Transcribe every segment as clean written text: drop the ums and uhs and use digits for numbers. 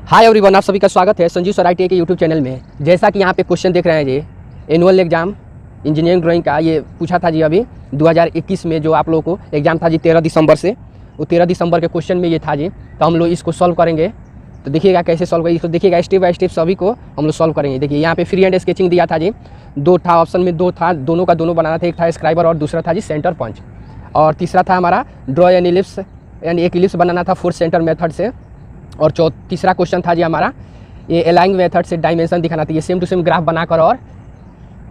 Hi everyone, आप सभी का स्वागत है संजीव सर ITI के यूट्यूब चैनल में। जैसा कि यहाँ पे क्वेश्चन देख रहे हैं जी, एनुअल एग्जाम इंजीनियरिंग ड्राइंग का ये पूछा था जी अभी 2021 में, जो आप लोगों को एग्जाम था जी 13 दिसंबर से। वो 13 दिसंबर के क्वेश्चन में ये था जी, तो हम लोग इसको सॉल्व करेंगे। तो देखिएगा कैसे सॉल्व करेंगे, इसको देखिएगा स्टेप बाय स्टेप सभी को हम लोग सॉल्व करेंगे। देखिए यहाँ पे फ्री हैंड स्केचिंग दिया था जी, दो था ऑप्शन में, दो था, दोनों का दोनों बनाना था। एक था स्क्राइबर और दूसरा था जी सेंटर पंच, और तीसरा था हमारा ड्रॉ एन इलिप्स, यानी एक इलिप्स बनाना था 4 सेंटर मेथड से। और तीसरा क्वेश्चन था जी हमारा ये अलाइंग मेथड से डायमेंशन दिखाना था। ये सेम टू सेम ग्राफ बनाकर और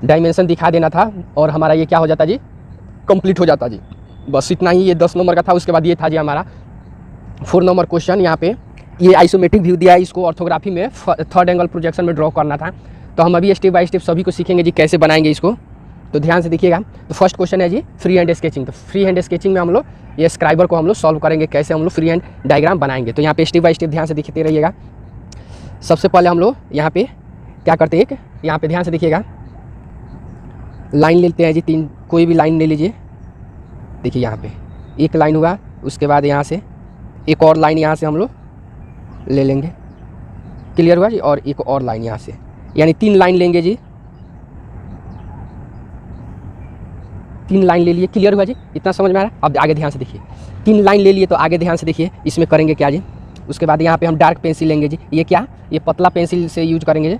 डायमेंशन दिखा देना था, और हमारा ये क्या हो जाता जी, कंप्लीट हो जाता जी। बस इतना ही, ये 10 नंबर का था। उसके बाद ये था जी हमारा 4 नंबर क्वेश्चन। यहाँ पे ये आइसोमेट्रिक व्यू दिया है, इसको ऑर्थोग्राफी में थर्ड एंगल प्रोजेक्शन में ड्रॉ करना था। तो हम अभी स्टेप बाय स्टेप सभी को सीखेंगे जी कैसे बनाएंगे इसको, तो ध्यान से देखिएगा। तो फर्स्ट क्वेश्चन है जी फ्री हैंड स्केचिंग। तो फ्री हैंड स्केचिंग में हम लोग ये स्क्राइबर को हम लोग सॉल्व करेंगे, कैसे हम लोग फ्री हैंड डायग्राम बनाएंगे। तो यहाँ पे स्टेप बाय स्टेप ध्यान से देखते रहिएगा। सबसे पहले हम लोग यहाँ पे क्या करते हैं, एक यहाँ पे ध्यान से देखिएगा, लाइन लेते हैं जी, 3 कोई भी लाइन ले लीजिए। देखिए यहाँ पे एक लाइन हुआ, उसके बाद यहाँ से एक और लाइन यहाँ से हम लोग ले लेंगे, क्लियर हुआ जी। और एक और लाइन यहाँ से, यानी 3 लाइन लेंगे जी, 3 लाइन ले लिए, क्लियर हुआ जी। इतना समझ में आ रहा है। अब आगे ध्यान से देखिए, 3 लाइन ले लिए तो आगे ध्यान से देखिए इसमें करेंगे क्या जी। उसके बाद यहाँ पे हम डार्क पेंसिल लेंगे जी, ये क्या, ये पतला पेंसिल से यूज करेंगे जी।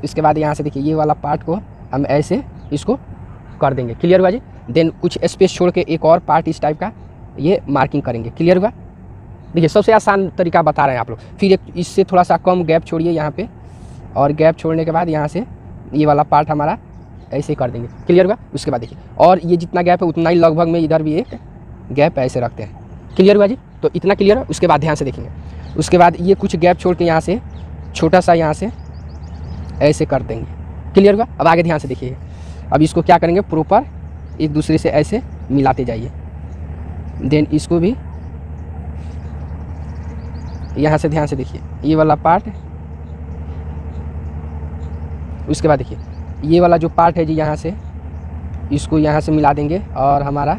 इसके बाद यहाँ से देखिए ये वाला पार्ट को हम ऐसे इसको कर देंगे, क्लियर हुआ जी। देन कुछ स्पेस छोड़ के एक और पार्ट इस टाइप का ये मार्किंग करेंगे, क्लियर हुआ। देखिए सबसे आसान तरीका बता रहे हैं आप लोग। फिर एक इससे थोड़ा सा कम गैप छोड़िए यहाँ पे, और गैप छोड़ने के बाद यहाँ से ये वाला पार्ट हमारा ऐसे कर देंगे, क्लियर हुआ। उसके बाद देखिए, और ये जितना गैप है उतना ही लगभग में इधर भी एक गैप ऐसे रखते हैं, क्लियर हुआ जी। तो इतना क्लियर है। उसके बाद ध्यान से देखेंगे, उसके बाद ये कुछ गैप छोड़ के यहाँ से छोटा सा यहाँ से ऐसे कर देंगे, क्लियर हुआ। अब आगे ध्यान से देखिए, अब इसको क्या करेंगे, प्रॉपर एक दूसरे से ऐसे मिलाते जाइए। देन इसको भी यहाँ से ध्यान से देखिए, ये वाला पार्ट, उसके बाद देखिए ये वाला जो पार्ट है जी, यहाँ से इसको यहाँ से मिला देंगे, और हमारा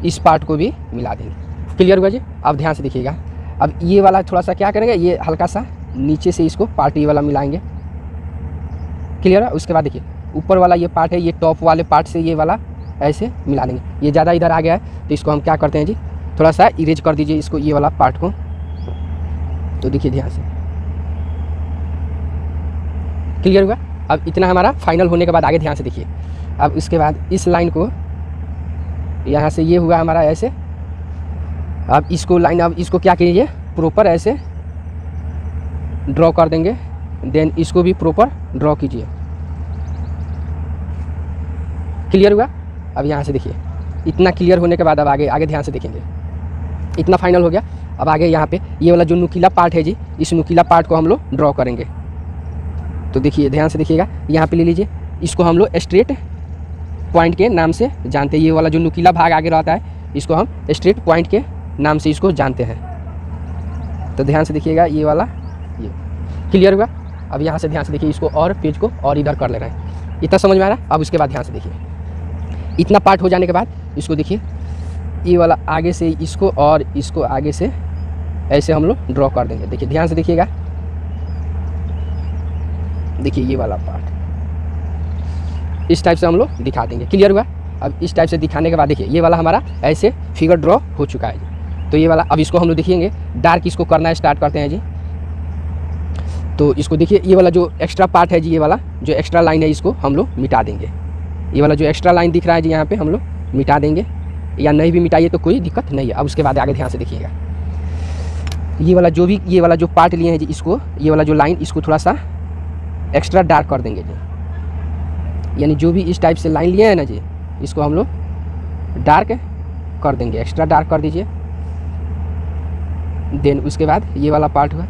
इस पार्ट को भी मिला देंगे, क्लियर हुआ जी। अब ध्यान से देखिएगा, अब ये वाला थोड़ा सा क्या करेंगे, ये हल्का सा नीचे से इसको पार्ट ये वाला मिलाएंगे, क्लियर है। उसके बाद देखिए ऊपर वाला ये पार्ट है, ये टॉप वाले पार्ट से ये वाला ऐसे मिला देंगे। ये ज़्यादा इधर आ गया है तो इसको हम क्या करते हैं जी, थोड़ा सा इरेज कर दीजिए इसको, ये वाला पार्ट को। तो देखिए ध्यान से, क्लियर हुआ। अब इतना हमारा फाइनल होने के बाद आगे ध्यान से देखिए, अब इसके बाद इस लाइन को यहाँ से ये हुआ हमारा ऐसे, अब इसको लाइन, अब इसको क्या कीजिए, प्रॉपर ऐसे ड्रॉ कर देंगे। देन इसको भी प्रॉपर ड्रॉ कीजिए, क्लियर हुआ। अब यहाँ से देखिए, इतना क्लियर होने के बाद अब आगे ध्यान से देखेंगे, इतना फाइनल हो गया। अब आगे यहाँ पे ये वाला जो नुकीला पार्ट है जी, इस नुकीला पार्ट को हम लोग ड्रॉ करेंगे। तो देखिए ध्यान से देखिएगा, यहाँ पे ले लीजिए, इसको हम लोग स्ट्रेट पॉइंट के नाम से जानते हैं। ये वाला जो नुकीला भाग आगे रहता है, इसको हम स्ट्रेट पॉइंट के नाम से इसको जानते हैं। तो ध्यान से देखिएगा, ये वाला ये क्लियर हुआ। अब यहाँ से ध्यान से देखिए, इसको और पेज को और इधर कर ले रहे हैं, इतना समझ में आ रहा है। अब उसके बाद ध्यान से देखिए, इतना पार्ट हो जाने के बाद इसको देखिए, ये वाला आगे से इसको और इसको आगे से ऐसे हम लोग ड्रॉ कर देंगे। देखिए ध्यान से देखिएगा, देखिए ये वाला पार्ट इस टाइप से हम लोग दिखा देंगे, क्लियर हुआ। अब इस टाइप से दिखाने के बाद देखिए ये वाला हमारा ऐसे फिगर ड्रॉ हो चुका है जी। तो ये वाला अब इसको हम लोग देखेंगे, डार्क इसको करना स्टार्ट करते हैं जी। तो इसको देखिए, ये वाला जो एक्स्ट्रा पार्ट है जी, ये वाला जो एक्स्ट्रा लाइन है, इसको हम लोग मिटा देंगे। ये वाला जो एक्स्ट्रा लाइन दिख रहा है जी, यहाँ पे हम लोग मिटा देंगे, या नहीं भी मिटाइए तो कोई दिक्कत नहीं है। अब उसके बाद आगे ध्यान से देखिएगा, ये वाला जो भी ये वाला जो पार्ट लिए हैं जी, इसको ये वाला जो लाइन, इसको थोड़ा सा एक्स्ट्रा डार्क कर देंगे जी। यानी जो भी इस टाइप से लाइन लिए हैं ना जी, इसको हम लोग डार्क कर देंगे, एक्स्ट्रा डार्क कर दीजिए। देन उसके बाद ये वाला पार्ट हुआ,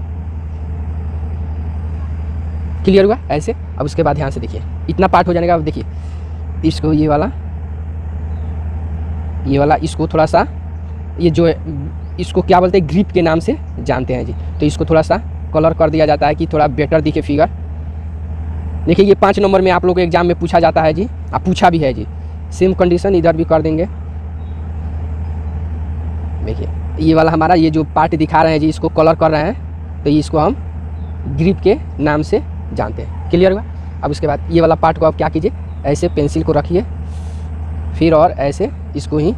क्लियर हुआ ऐसे। अब उसके बाद ध्यान से देखिए, इतना पार्ट हो जाने का, अब देखिए इसको ये वाला इसको थोड़ा सा, ये जो इसको क्या बोलते हैं, ग्रिप के नाम से जानते हैं जी। तो इसको थोड़ा सा कलर कर दिया जाता है कि थोड़ा बेटर दिखे फिगर। देखिए ये 5 नंबर में आप लोग को एग्जाम में पूछा जाता है जी, पूछा भी है जी। सेम कंडीशन इधर भी कर देंगे। देखिए ये वाला हमारा ये जो पार्ट दिखा रहे हैं जी, इसको कलर कर रहे हैं, तो इसको हम ग्रिप के नाम से जानते हैं। क्लियर हुआ। अब उसके बाद ये वाला पार्ट को आप क्या कीजिए, ऐसे पेंसिल को रखिए, फिर और ऐसे इसको ही,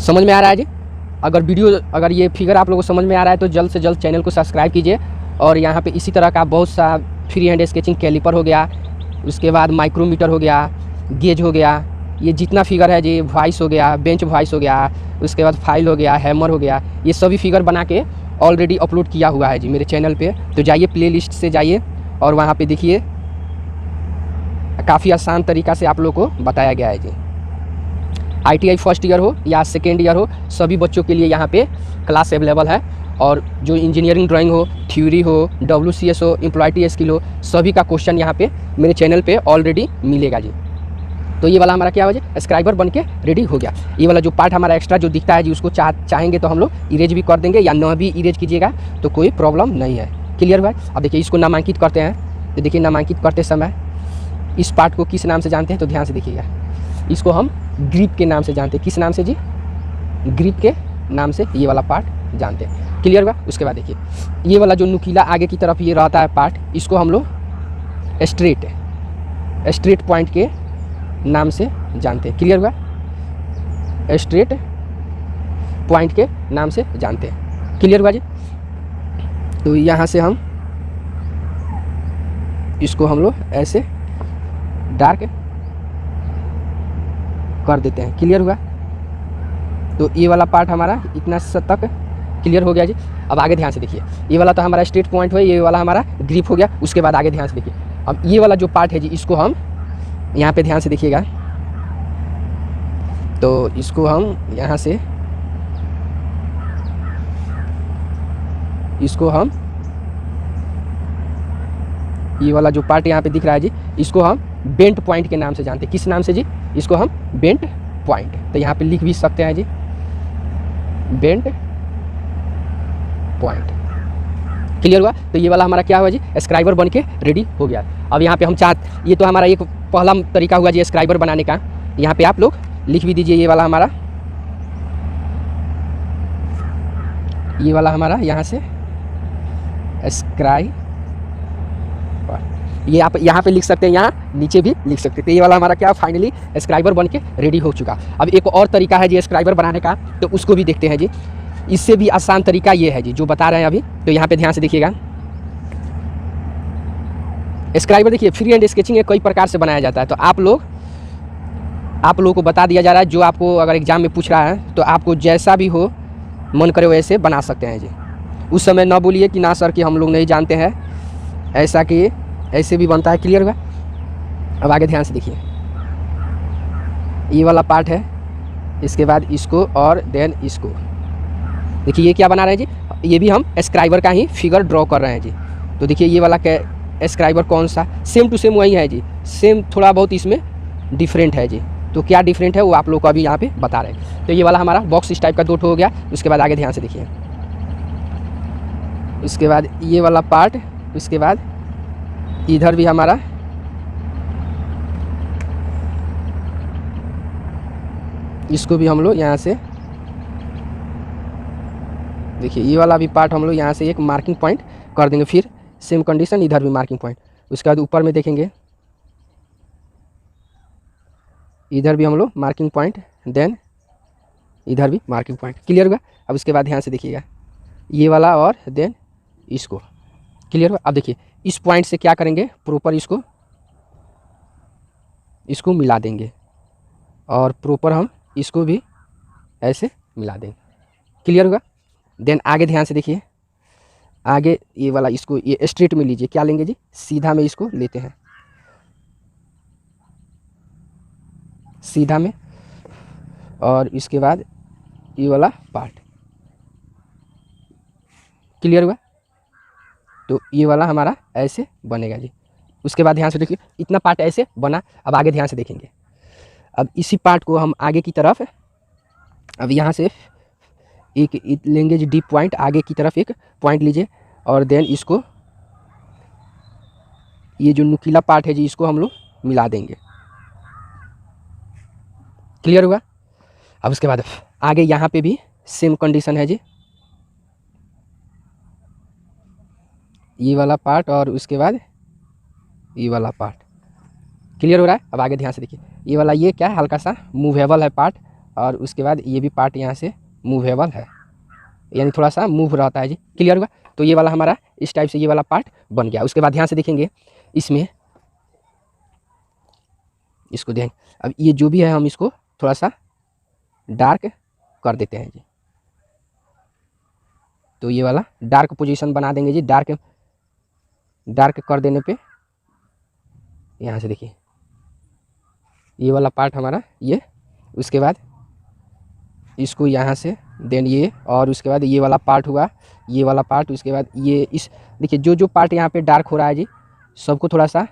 समझ में आ रहा है जी। अगर ये फिगर आप लोगों को समझ में आ रहा है तो जल्द से जल्द चैनल को सब्सक्राइब कीजिए। और यहाँ पे इसी तरह का बहुत सा फ्री हैंड स्केचिंग कैलिपर हो गया, उसके बाद माइक्रोमीटर हो गया, गेज हो गया, ये जितना फिगर है जी, वॉइस हो गया, बेंच वॉइस हो गया, उसके बाद फाइल हो गया, हैमर हो गया, ये सभी फिगर बना के ऑलरेडी अपलोड किया हुआ है जी मेरे चैनल पे। तो जाइए प्लेलिस्ट से जाइए और वहाँ पे देखिए, काफ़ी आसान तरीक़ा से आप लोग को बताया गया है जी। ITI फर्स्ट ईयर हो या सेकेंड ईयर हो, सभी बच्चों के लिए यहाँ पे क्लास अवेलेबल है। और जो इंजीनियरिंग ड्राइंग हो, थ्योरी हो, WCS हो, एम्प्लॉयटी स्किल हो, सभी का क्वेश्चन यहाँ पे मेरे चैनल पे ऑलरेडी मिलेगा जी। तो ये वाला हमारा क्या हो जाए, सब्सक्राइबर बन के रेडी हो गया। ये वाला जो पार्ट हमारा एक्स्ट्रा जो दिखता है जी, उसको चाहेंगे तो हम लोग इरेज भी कर देंगे, या न भी इरेज कीजिएगा तो कोई प्रॉब्लम नहीं है। क्लियर हुआ। अब देखिए इसको नामांकित करते हैं, तो देखिए नामांकित करते समय इस पार्ट को किस नाम से जानते हैं, तो ध्यान से देखिएगा। इसको हम ग्रिप के नाम से जानते हैं। किस नाम से जी, ग्रिप के नाम से ये वाला पार्ट जानते हैं। क्लियर हुआ। उसके बाद देखिए ये वाला जो नुकीला आगे की तरफ ये रहता है पार्ट, इसको हम लोग स्ट्रेट पॉइंट के नाम से जानते हैं। क्लियर हुआ। स्ट्रेट पॉइंट के नाम से जानते हैं। क्लियर हुआ जी। तो यहाँ से हम इसको हम लोग ऐसे डार्क कर देते हैं। क्लियर हुआ। तो ये वाला पार्ट हमारा इतना तक क्लियर हो गया जी। अब आगे ध्यान से देखिए, ये वाला तो हमारा स्ट्रेट पॉइंट हो, ये वाला हमारा ग्रिप हो गया। उसके बाद आगे ध्यान से देखिए, अब ये वाला जो पार्ट है जी, इसको हम यहाँ पे ध्यान से देखिएगा, तो इसको हम यहाँ से इसको हम ये वाला जो पार्ट यहाँ पे दिख रहा है जी, इसको हम बेंट पॉइंट के नाम से जानते हैं। किस नाम से जी, इसको हम बेंट पॉइंट, तो यहाँ पे लिख भी सकते हैं जी, बेंट पॉइंट। क्लियर हुआ। तो ये वाला हमारा क्या हुआ जी, स्क्राइबर बन के रेडी हो गया। अब यहाँ पे हम ये तो हमारा एक पहला तरीका हुआ जी स्क्राइबर बनाने का। यहाँ पे आप लोग लिख भी दीजिए, ये वाला हमारा यहाँ से स्क्राइबर, ये आप यहाँ पे लिख सकते हैं, यहाँ नीचे भी लिख सकते हैं। तो ये वाला हमारा क्या फाइनली स्क्राइबर बन के रेडी हो चुका। अब एक और तरीका है जी स्क्राइबर बनाने का, तो उसको भी देखते हैं जी। इससे भी आसान तरीका ये है जी जो बता रहे हैं अभी। तो यहाँ पे ध्यान से देखिएगा, स्क्राइबर देखिए फ्री हैंड स्केचिंग कई प्रकार से बनाया जाता है। तो आप लोगों को बता दिया जा रहा है, जो आपको अगर एग्जाम में पूछ रहा है तो आपको जैसा भी हो मन करे वैसे बना सकते हैं जी। उस समय ना बोलिए कि ना सर कि हम लोग नहीं जानते हैं, ऐसा कि ऐसे भी बनता है। क्लियर हुआ। अब आगे ध्यान से देखिए, ये वाला पार्ट है, इसके बाद इसको और देन इसको देखिए, ये क्या बना रहे हैं जी, ये भी हम स्क्राइबर का ही फिगर ड्रॉ कर रहे हैं जी। तो देखिए ये वाला स्क्राइबर कौन सा, सेम टू सेम वही है जी, सेम थोड़ा बहुत इसमें डिफरेंट है जी। तो क्या डिफरेंट है वो आप लोग को अभी यहाँ पे बता रहे हैं। तो ये वाला हमारा बॉक्स इस टाइप का डॉट हो गया। उसके बाद आगे ध्यान से देखिए, उसके बाद ये वाला पार्ट, उसके बाद इधर भी हमारा इसको भी हम लोग यहाँ से देखिए, ये वाला भी पार्ट हम लोग यहाँ से एक मार्किंग पॉइंट कर देंगे। फिर सेम कंडीशन, इधर भी मार्किंग पॉइंट। उसके बाद ऊपर में देखेंगे, इधर भी हम लोग मार्किंग पॉइंट, देन इधर भी मार्किंग पॉइंट। क्लियर हुआ। अब उसके बाद ध्यान से देखिएगा, ये वाला और देन इसको। क्लियर हुआ। अब देखिए इस पॉइंट से क्या करेंगे, प्रॉपर इसको मिला देंगे, और प्रॉपर हम इसको भी ऐसे मिला देंगे। क्लियर हुआ। देन आगे ध्यान से देखिए, आगे ये वाला इसको ये स्ट्रेट में लीजिए, क्या लेंगे जी, सीधा में इसको लेते हैं, सीधा में, और इसके बाद ये वाला पार्ट। क्लियर हुआ। तो ये वाला हमारा ऐसे बनेगा जी। उसके बाद ध्यान से देखिए, इतना पार्ट ऐसे बना। अब आगे ध्यान से देखेंगे, अब इसी पार्ट को हम आगे की तरफ, अब यहाँ से एक लेंगे जी डीप पॉइंट, आगे की तरफ एक पॉइंट लीजिए, और देन इसको, ये जो नुकीला पार्ट है जी, इसको हम लोग मिला देंगे। क्लियर हुआ। अब उसके बाद आगे यहाँ पे भी सेम कंडीशन है जी, ये वाला पार्ट और उसके बाद ये वाला पार्ट। क्लियर हो रहा है? अब आगे ध्यान से देखिए, ये वाला ये क्या है, हल्का सा मूवेबल है पार्ट, और उसके बाद ये भी पार्ट यहाँ से मूवेबल है, यानी थोड़ा सा मूव रहता है जी। क्लियर हुआ? तो ये वाला हमारा इस टाइप से ये वाला पार्ट बन गया। उसके बाद ध्यान से देखेंगे इसमें, इसको देखेंगे, अब ये जो भी है हम इसको थोड़ा सा डार्क कर देते हैं जी। तो ये वाला डार्क पोजीशन बना देंगे जी। डार्क कर देने पे यहाँ से देखिए ये वाला पार्ट हमारा ये, उसके बाद इसको यहाँ से देन ये, और उसके बाद ये वाला पार्ट हुआ, ये वाला पार्ट, उसके बाद ये इस देखिए जो जो पार्ट यहाँ पे डार्क हो रहा है जी, सबको थोड़ा सा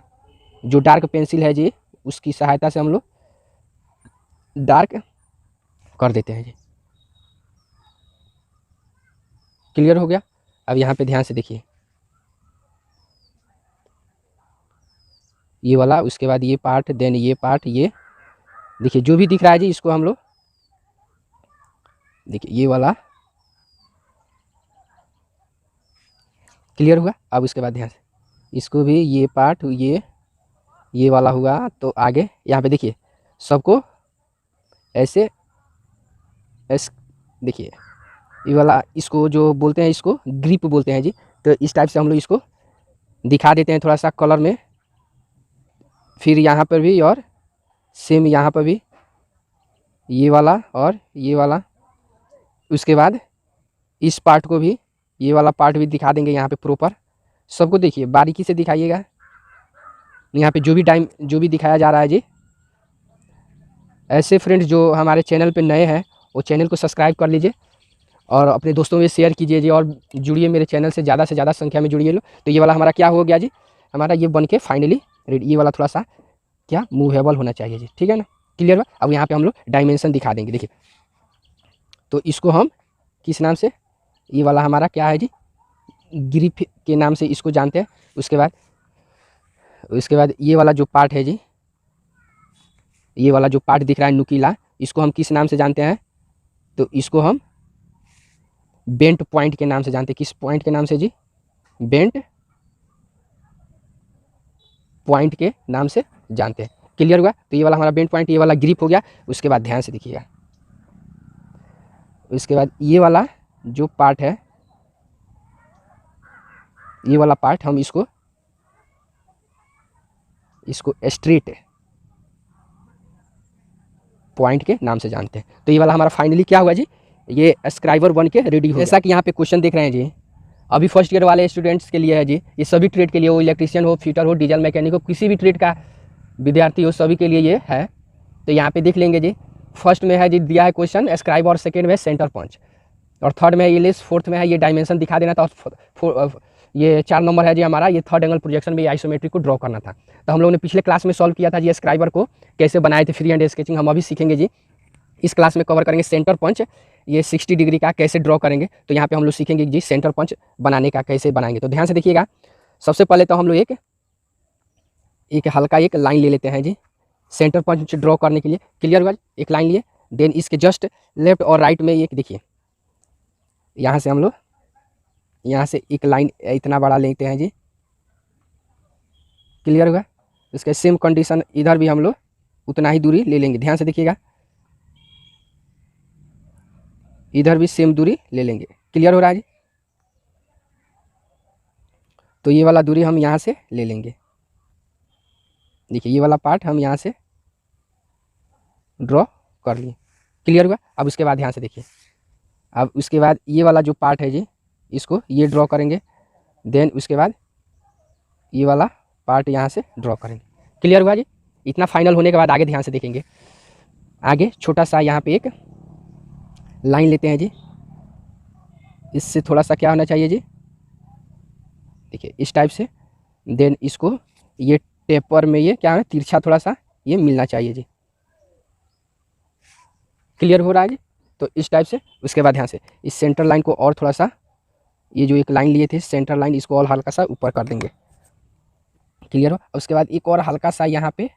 जो डार्क पेंसिल है जी उसकी सहायता से हम लोग डार्क कर देते हैं जी। क्लियर हो गया? अब यहाँ पे ध्यान से देखिए ये वाला, उसके बाद ये पार्ट, देन ये पार्ट, ये देखिए जो भी दिख रहा है जी इसको हम लोग देखिए ये वाला। क्लियर हुआ? अब उसके बाद ध्यान से इसको भी ये पार्ट, ये वाला हुआ, तो आगे यहाँ पे देखिए सबको ऐसे देखिए ये वाला, इसको जो बोलते हैं इसको ग्रिप बोलते हैं जी। तो इस टाइप से हम लोग इसको दिखा देते हैं थोड़ा सा कलर में। फिर यहाँ पर भी और सेम यहाँ पर भी ये वाला और ये वाला, उसके बाद इस पार्ट को भी, ये वाला पार्ट भी दिखा देंगे यहाँ पे प्रॉपर। सबको देखिए बारीकी से दिखाइएगा, यहाँ पे जो भी दिखाया जा रहा है जी। ऐसे फ्रेंड्स जो हमारे चैनल पे नए हैं वो चैनल को सब्सक्राइब कर लीजिए और अपने दोस्तों में शेयर कीजिए जी, और जुड़िए मेरे चैनल से ज़्यादा संख्या में जुड़िए लो। तो ये वाला हमारा क्या हो गया जी, हमारा ये बन के फाइनली रेडी। ये वाला थोड़ा सा क्या मूवेबल होना चाहिए जी, ठीक है ना? क्लियर हुआ? अब यहाँ पे हम लोग डायमेंशन दिखा देंगे। देखिए तो इसको हम किस नाम से, ये वाला हमारा क्या है जी, ग्रिप के नाम से इसको जानते हैं। उसके बाद ये वाला जो पार्ट है जी, ये वाला जो पार्ट दिख रहा है नुकीला, इसको हम किस नाम से जानते हैं? तो इसको हम बेंट पॉइंट के नाम से जानते हैं। किस पॉइंट के नाम से जी? बेंट पॉइंट के नाम से जानते हैं। क्लियर हुआ? तो ये वाला हमारा बेंट पॉइंट, ये वाला ग्रिप हो गया। उसके बाद ध्यान से देखिएगा, उसके बाद ये वाला जो पार्ट है, ये वाला पार्ट हम इसको स्ट्रेट पॉइंट के नाम से जानते हैं। तो ये वाला हमारा फाइनली क्या हुआ जी, ये स्क्राइबर बन के रेडी हो गया। जैसा कि यहाँ पे क्वेश्चन देख रहे हैं जी, अभी फर्स्ट ईयर वाले स्टूडेंट्स के लिए है जी, ये सभी ट्रेड के लिए, वो इलेक्ट्रीशियन हो, फिटर हो, डीजल मैकेनिक हो, किसी भी ट्रेड का विद्यार्थी हो, सभी के लिए ये है। तो यहाँ पे देख लेंगे जी, फर्स्ट में है जी दिया है क्वेश्चन स्क्राइब, और सेकेंड में सेंटर पंच, और थर्ड में ये लिस्ट, फोर्थ में है ये डायमेंशन दिखा देना था, और ये 4 नंबर है जी हमारा ये थर्ड एंगल प्रोजेक्शन में आइसोमेट्रिक को ड्रॉ करना था। तो हम लोगों ने पिछले क्लास में सॉल्व किया था जी स्क्राइबर को कैसे बनाए थे, फ्री हैंड स्केचिंग। हम अभी सीखेंगे जी, इस क्लास में कवर करेंगे सेंटर पंच, ये 60 डिग्री का कैसे ड्रॉ करेंगे। तो यहाँ पे हम लोग सीखेंगे जी सेंटर पंच बनाने का कैसे बनाएंगे। तो ध्यान से देखिएगा, सबसे पहले तो हम लोग एक हल्का एक लाइन ले लेते हैं जी सेंटर पंच ड्रॉ करने के लिए। क्लियर हुआ? एक लाइन लिए, देन इसके जस्ट लेफ्ट और राइट में एक देखिए, यहाँ से हम लोग यहाँ से एक लाइन इतना बड़ा लेते हैं जी। क्लियर हुआ? इसके सेम कंडीशन इधर भी हम लोग उतना ही दूरी ले लेंगे। ध्यान से देखिएगा, इधर भी सेम दूरी ले लेंगे। क्लियर हो रहा है जी? तो ये वाला दूरी हम यहाँ से ले लेंगे। देखिए ये वाला पार्ट हम यहाँ से ड्रॉ कर लिए। क्लियर हुआ? अब उसके बाद ध्यान से देखिए, अब उसके बाद ये वाला जो पार्ट है जी, इसको ये ड्रॉ करेंगे, देन उसके बाद ये वाला पार्ट यहाँ से ड्रॉ करेंगे। क्लियर हुआ जी? इतना फाइनल होने के बाद आगे ध्यान से देखेंगे, आगे छोटा सा यहाँ पे एक लाइन लेते हैं जी, इससे थोड़ा सा क्या होना चाहिए जी, देखिए इस टाइप से, देन इसको ये टेपर में ये क्या है तिरछा थोड़ा सा ये मिलना चाहिए जी। क्लियर हो रहा है जी? तो इस टाइप से। उसके बाद ध्यान से इस सेंटर लाइन को और थोड़ा सा, ये जो एक लाइन लिए थे सेंटर लाइन, इसको और हल्का सा ऊपर कर देंगे। क्लियर हो? उसके बाद एक और हल्का सा यहाँ पे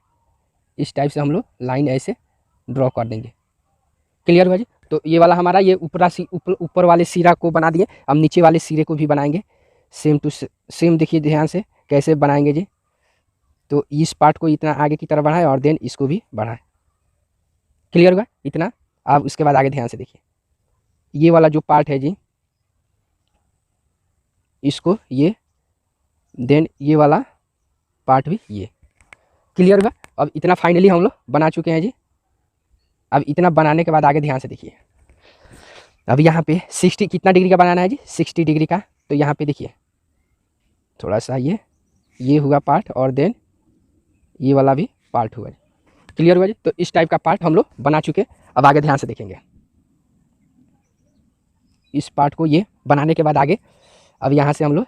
इस टाइप से हम लोग लाइन ऐसे ड्रॉ कर देंगे। क्लियर हुआ जी? तो ये वाला हमारा ये ऊपर वाले सिरा को बना दिए। अब नीचे वाले सिरे को भी बनाएंगे सेम टू सेम देखिए ध्यान से कैसे बनाएंगे जी। तो इस पार्ट को इतना आगे की तरफ बढ़ाएं और देन इसको भी बढ़ाएं। क्लियर हुआ इतना। अब उसके बाद आगे ध्यान से देखिए, ये वाला जो पार्ट है जी, इसको ये, देन ये वाला पार्ट भी ये। क्लियर हुआ। अब इतना फाइनली हम लोग बना चुके हैं जी। अब इतना बनाने के बाद आगे ध्यान से देखिए, अब यहाँ पे 60 कितना डिग्री का बनाना है जी, 60 डिग्री का। तो यहाँ पे देखिए थोड़ा सा ये हुआ पार्ट और देन ये वाला भी पार्ट हुआ। क्लियर हुआ जी। तो इस टाइप का पार्ट हम लोग बना चुके। अब आगे ध्यान से देखेंगे, इस पार्ट को ये बनाने के बाद आगे अब यहाँ से हम लोग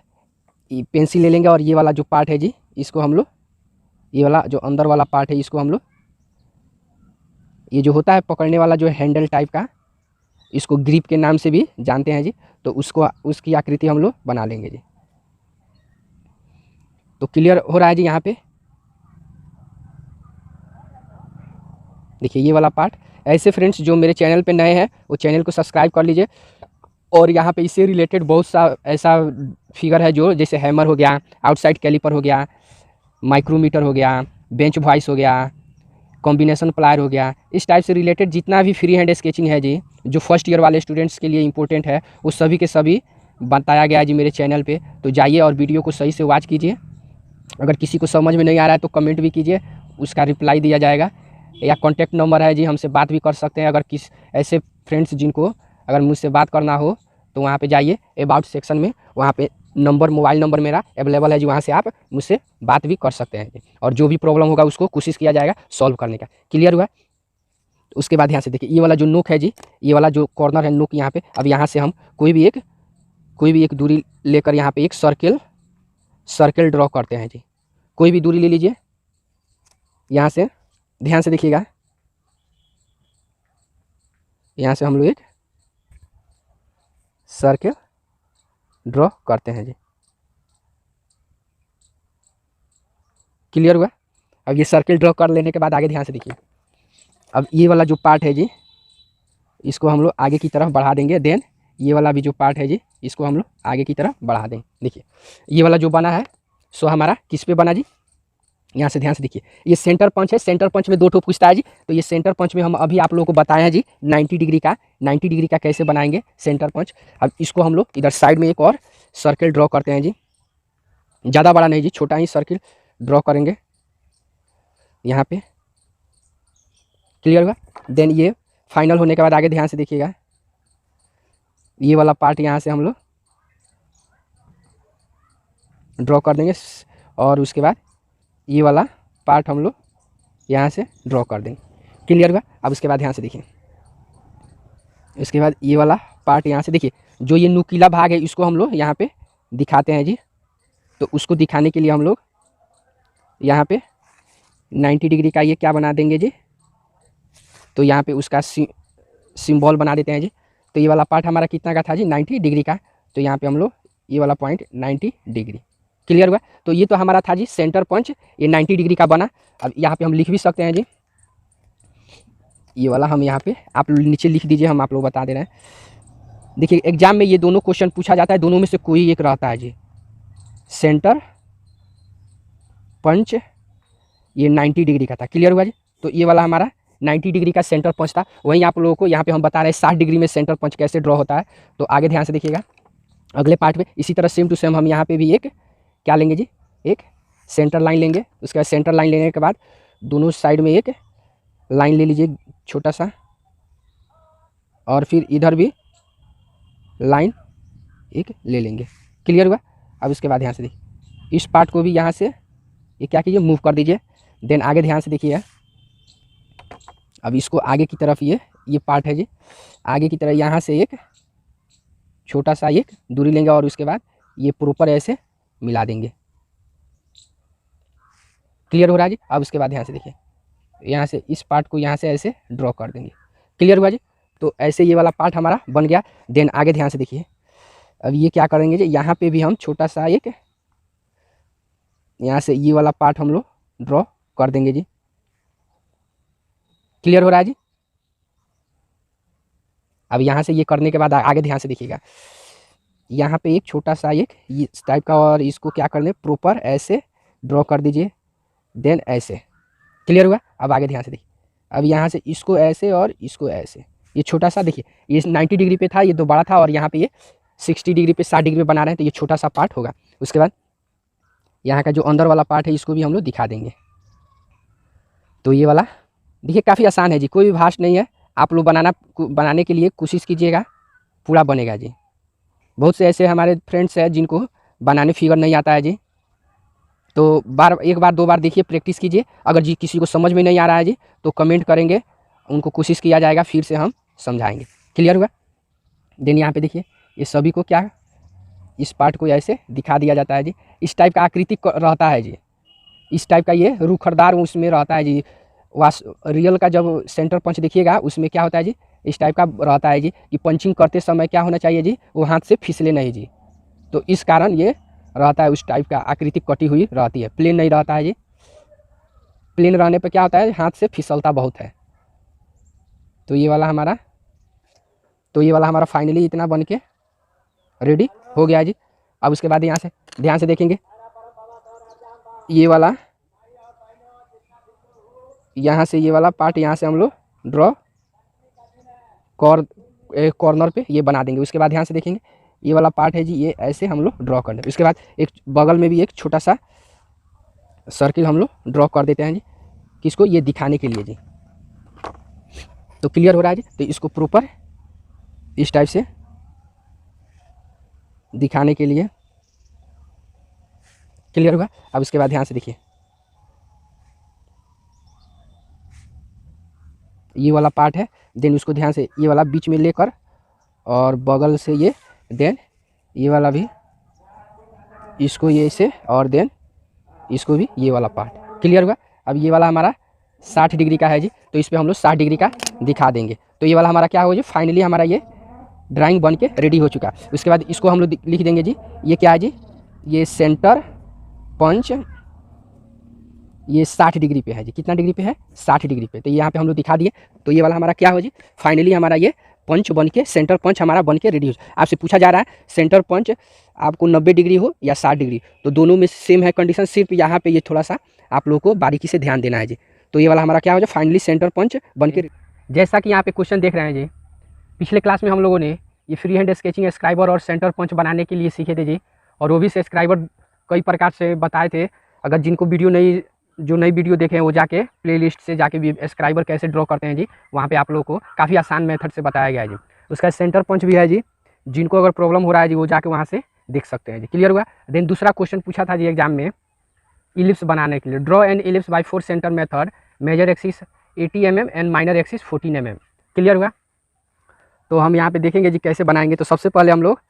पेंसिल ले लेंगे और ये वाला जो पार्ट है जी, इसको हम लोग, ये वाला जो अंदर वाला पार्ट है इसको हम लोग, ये जो होता है पकड़ने वाला जो हैंडल टाइप का, इसको ग्रिप के नाम से भी जानते हैं जी। तो उसको, उसकी आकृति हम लोग बना लेंगे जी। तो क्लियर हो रहा है जी। यहाँ पे देखिए ये वाला पार्ट। ऐसे फ्रेंड्स जो मेरे चैनल पे नए हैं वो चैनल को सब्सक्राइब कर लीजिए। और यहाँ पे इससे रिलेटेड बहुत सा ऐसा फिगर है जो, जैसे हैमर हो गया, आउटसाइड कैलिपर हो गया, माइक्रोमीटर हो गया, बेंच वॉइस हो गया, कॉम्बिनेशन प्लायर हो गया, इस टाइप से रिलेटेड जितना भी फ्री हैंड स्केचिंग है जी, जो फर्स्ट ईयर वाले स्टूडेंट्स के लिए इंपॉर्टेंट है, वो सभी के सभी बताया गया है जी मेरे चैनल पे। तो जाइए और वीडियो को सही से वॉच कीजिए। अगर किसी को समझ में नहीं आ रहा है तो कमेंट भी कीजिए, उसका रिप्लाई दिया जाएगा। या कॉन्टैक्ट नंबर है जी, हमसे बात भी कर सकते हैं। अगर किस ऐसे फ्रेंड्स जिनको अगर मुझसे बात करना हो तो वहाँ पे जाइए अबाउट सेक्शन में, वहाँ पे नंबर, मोबाइल नंबर मेरा अवेलेबल है जी, वहाँ से आप मुझसे बात भी कर सकते हैं। और जो भी प्रॉब्लम होगा उसको कोशिश किया जाएगा सॉल्व करने का। क्लियर हुआ। तो उसके बाद यहाँ से देखिए, ये वाला जो नोक है जी, ये वाला जो कॉर्नर है नोक यहाँ पे, अब यहाँ से हम कोई भी एक दूरी लेकर यहाँ पे एक सर्किल ड्रॉ करते हैं जी। कोई भी दूरी ले लीजिए यहाँ से, ध्यान से देखिएगा। यहाँ से हम लोग एक सर्किल ड्रॉ करते हैं जी। क्लियर हुआ। अब ये सर्किल ड्रॉ कर लेने के बाद आगे ध्यान से देखिए, अब ये वाला जो पार्ट है जी, इसको हम लोग आगे की तरफ बढ़ा देंगे। देन ये वाला भी जो पार्ट है जी, इसको हम लोग आगे की तरफ बढ़ा देंगे। देखिए ये वाला जो बना है सो हमारा किस पे बना जी, यहाँ से ध्यान से देखिए, ये सेंटर पंच है। सेंटर पंच में 2 ठो पूछता है जी। तो ये सेंटर पंच में हम अभी आप लोगों को बताए हैं जी 90 डिग्री का। 90 डिग्री का कैसे बनाएंगे सेंटर पंच। अब इसको हम लोग इधर साइड में एक और सर्किल ड्रॉ करते हैं जी। ज़्यादा बड़ा नहीं जी, छोटा ही सर्किल ड्रॉ करेंगे यहाँ पे। क्लियर हुआ। देन ये फाइनल होने के बाद आगे ध्यान से देखिएगा, ये वाला पार्ट यहाँ से हम लोग ड्रॉ कर देंगे और उसके बाद ये वाला पार्ट हम लोग यहाँ से ड्रॉ कर देंगे। क्लियर हुआ। अब उसके बाद ध्यान से देखिए, इसके बाद ये वाला पार्ट यहाँ से देखिए, जो ये नुकीला भाग है इसको हम लोग यहाँ पे दिखाते हैं जी। तो उसको दिखाने के लिए हम लोग यहाँ पे 90 डिग्री का ये क्या बना देंगे जी, तो यहाँ पे उसका सिंबल बना देते हैं जी। तो ये वाला पार्ट हमारा कितना का था जी, 90 डिग्री का। तो यहाँ पे हम लोग ये वाला पॉइंट 90 डिग्री। क्लियर हुआ। तो ये तो हमारा था जी सेंटर पंच, ये 90 डिग्री का बना। अब यहाँ पे हम लिख भी सकते हैं जी, ये वाला हम यहाँ पे आप नीचे लिख दीजिए, हम आप लोग बता दे रहे हैं। देखिए एग्जाम में ये दोनों क्वेश्चन पूछा जाता है, दोनों में से कोई एक रहता है जी। सेंटर पंच ये 90 डिग्री का था। क्लियर हुआ जी। तो ये वाला हमारा 90 डिग्री का सेंटर पंच था। वहीं आप लोगों को यहाँ पे हम बता रहे हैं 60 डिग्री में सेंटर पंच कैसे ड्रॉ होता है। तो आगे ध्यान से देखिएगा अगले पार्ट में इसी तरह सेम टू सेम हम यहाँ पे भी एक क्या लेंगे जी, एक सेंटर लाइन लेंगे। उसके बाद सेंटर लाइन लेने के बाद दोनों साइड में एक लाइन ले लीजिए छोटा सा, और फिर इधर भी लाइन एक ले लेंगे। क्लियर हुआ। अब उसके बाद ध्यान से देखिए, इस पार्ट को भी यहाँ से ये क्या कीजिए, मूव कर दीजिए। देन आगे ध्यान से देखिए, अब इसको आगे की तरफ ये पार्ट है जी, आगे की तरफ यहाँ से एक छोटा सा एक दूरी लेंगे और उसके बाद ये प्रॉपर ऐसे मिला देंगे। क्लियर हो रहा है जी। अब उसके बाद ध्यान से देखिए, यहाँ से इस पार्ट को यहाँ से ऐसे ड्रॉ कर देंगे। क्लियर हुआ जी। तो ऐसे ये वाला पार्ट हमारा बन गया। देन आगे ध्यान से देखिए, अब ये क्या करेंगे जी, यहाँ पे भी हम छोटा सा एक यहाँ से ये वाला पार्ट हम लोग ड्रॉ कर देंगे जी। क्लियर हो रहा है जी। अब यहाँ से ये करने के बाद आगे ध्यान से देखिएगा, यहाँ पे एक छोटा सा एक इस टाइप का, और इसको क्या कर दें प्रॉपर ऐसे ड्रॉ कर दीजिए, देन ऐसे। क्लियर हुआ? अब आगे ध्यान से देखिए, अब यहाँ से इसको ऐसे और इसको ऐसे, ये छोटा सा देखिए, ये 90 डिग्री पे था, ये तो बड़ा था, और यहाँ पे ये 60 डिग्री पे 60 डिग्री पे बना रहे हैं, तो ये छोटा सा पार्ट होगा। उसके बाद यहाँ का जो अंदर वाला पार्ट है इसको भी हम लोग दिखा देंगे। तो ये वाला देखिए काफ़ी आसान है जी, कोई भी भाष नहीं है। आप लोग बनाने के लिए कोशिश कीजिएगा, पूरा बनेगा जी। बहुत से ऐसे हमारे फ्रेंड्स हैं जिनको बनाने फिगर नहीं आता है जी, तो एक बार दो बार देखिए, प्रैक्टिस कीजिए। अगर जी किसी को समझ में नहीं आ रहा है जी तो कमेंट करेंगे, उनको कोशिश किया जाएगा, फिर से हम समझाएंगे। क्लियर हुआ? देन यहाँ पे देखिए, ये सभी को क्या इस पार्ट को ऐसे दिखा दिया जाता है जी। इस टाइप का आकृति रहता है जी, इस टाइप का ये रूखरदार उसमें रहता है जी। रियल का जब सेंटर पंच देखिएगा उसमें क्या होता है जी, इस टाइप का रहता है जी कि पंचिंग करते समय क्या होना चाहिए जी, वो हाथ से फिसले नहीं जी। तो इस कारण ये रहता है, उस टाइप का आकृति कटी हुई रहती है, प्लेन नहीं रहता है जी। प्लेन रहने पर क्या होता है, हाथ से फिसलता बहुत है। तो ये वाला हमारा फाइनली इतना बन के रेडी हो गया जी। अब उसके बाद यहाँ से ध्यान से देखेंगे, ये वाला यहाँ से ये वाला पार्ट यहाँ से हम लोग ड्रॉ कॉर्नर पे ये बना देंगे। उसके बाद ध्यान से देखेंगे, ये वाला पार्ट है जी, ये ऐसे हम लोग ड्रॉ कर देंगे। उसके बाद एक बगल में भी एक छोटा सा सर्किल हम लोग ड्रॉ कर देते हैं जी, किसको, ये दिखाने के लिए जी। तो क्लियर हो रहा है जी? तो इसको प्रॉपर इस टाइप से दिखाने के लिए। क्लियर हुआ? अब उसके बाद ध्यान से देखिए, ये वाला पार्ट है, देन उसको ध्यान से ये वाला बीच में लेकर और बगल से ये, देन ये वाला भी इसको ये से, और देन इसको भी ये वाला पार्ट। क्लियर हुआ? अब ये वाला हमारा 60 डिग्री का है जी, तो इस पर हम लोग 60 डिग्री का दिखा देंगे। तो ये वाला हमारा क्या होगा जी, फाइनली हमारा ये ड्राइंग बन के रेडी हो चुका। उसके बाद इसको हम लोग लिख देंगे जी, ये क्या है जी, ये सेंटर पंच, ये 60 डिग्री पे है जी। कितना डिग्री पे है? 60 डिग्री पे। तो यहाँ पे हम लोग दिखा दिए। तो ये वाला हमारा क्या हो जी, फाइनली हमारा ये पंच बन के, सेंटर पंच हमारा बन के रेडी हो। आपसे पूछा जा रहा है सेंटर पंच आपको 90 डिग्री हो या 60 डिग्री, तो दोनों में सेम है कंडीशन, सिर्फ यहाँ पे ये थोड़ा सा आप लोगों को बारीकी से ध्यान देना है जी। तो ये वाला हमारा क्या हो जाए, फाइनली सेंटर पंच बन के। जैसा कि यहाँ पे क्वेश्चन देख रहे हैं जी, पिछले क्लास में हम लोगों ने ये फ्री हैंड स्केचिंग स्क्राइबर और सेंटर पंच बनाने के लिए सीखे थे जी, और वो भी स्क्राइबर कई प्रकार से बताए थे। अगर जिनको वीडियो नई वीडियो देखे हैं वो जाके प्लेलिस्ट से जाके भी स्क्राइबर कैसे ड्रॉ करते हैं जी, वहाँ पे आप लोगों को काफ़ी आसान मेथड से बताया गया है जी। उसका सेंटर पंच भी है जी, जिनको अगर प्रॉब्लम हो रहा है जी वो जाके वहाँ से देख सकते हैं जी। क्लियर हुआ? देन दूसरा क्वेश्चन पूछा था जी एग्जाम में, इलिप्स बनाने के लिए, draw an ellipse by 4 centre method, major axis 80 mm and minor axis 14 mm। Clear हुआ? तो हम यहाँ पे देखेंगे जी कैसे बनाएंगे। तो सबसे पहले हम लोग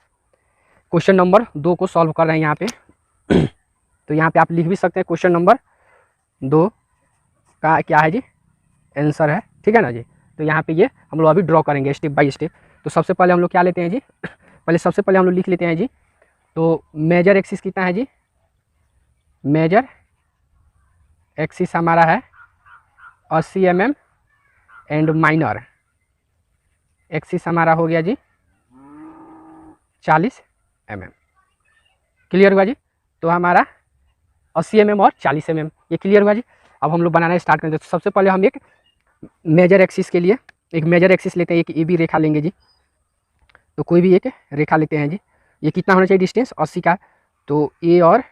क्वेश्चन नंबर 2 को सॉल्व कर रहे हैं यहाँ पे। तो यहाँ पे आप लिख भी सकते हैं, क्वेश्चन नंबर 2 का क्या है जी, आंसर है, ठीक है ना जी। तो यहाँ पे ये हम लोग अभी ड्रॉ करेंगे स्टेप बाय स्टेप। तो सबसे पहले हम लोग क्या लेते हैं जी, सबसे पहले हम लोग लिख लेते हैं जी, तो मेजर एक्सिस कितना है जी, मेजर एक्सिस हमारा है 80 mm एंड माइनर एक्सिस हमारा हो गया जी 40 mm। क्लियर हुआ जी? तो हमारा 80 mm और 40 mm ये क्लियर हुआ जी। अब हम लोग बनाना स्टार्ट करेंगे। तो सबसे पहले हम एक मेजर एक्सिस के लिए एक मेजर एक्सिस लेते हैं, एक ए बी रेखा लेंगे जी। तो कोई भी एक रेखा लेते हैं जी, ये कितना होना चाहिए डिस्टेंस, 80 का। तो ए और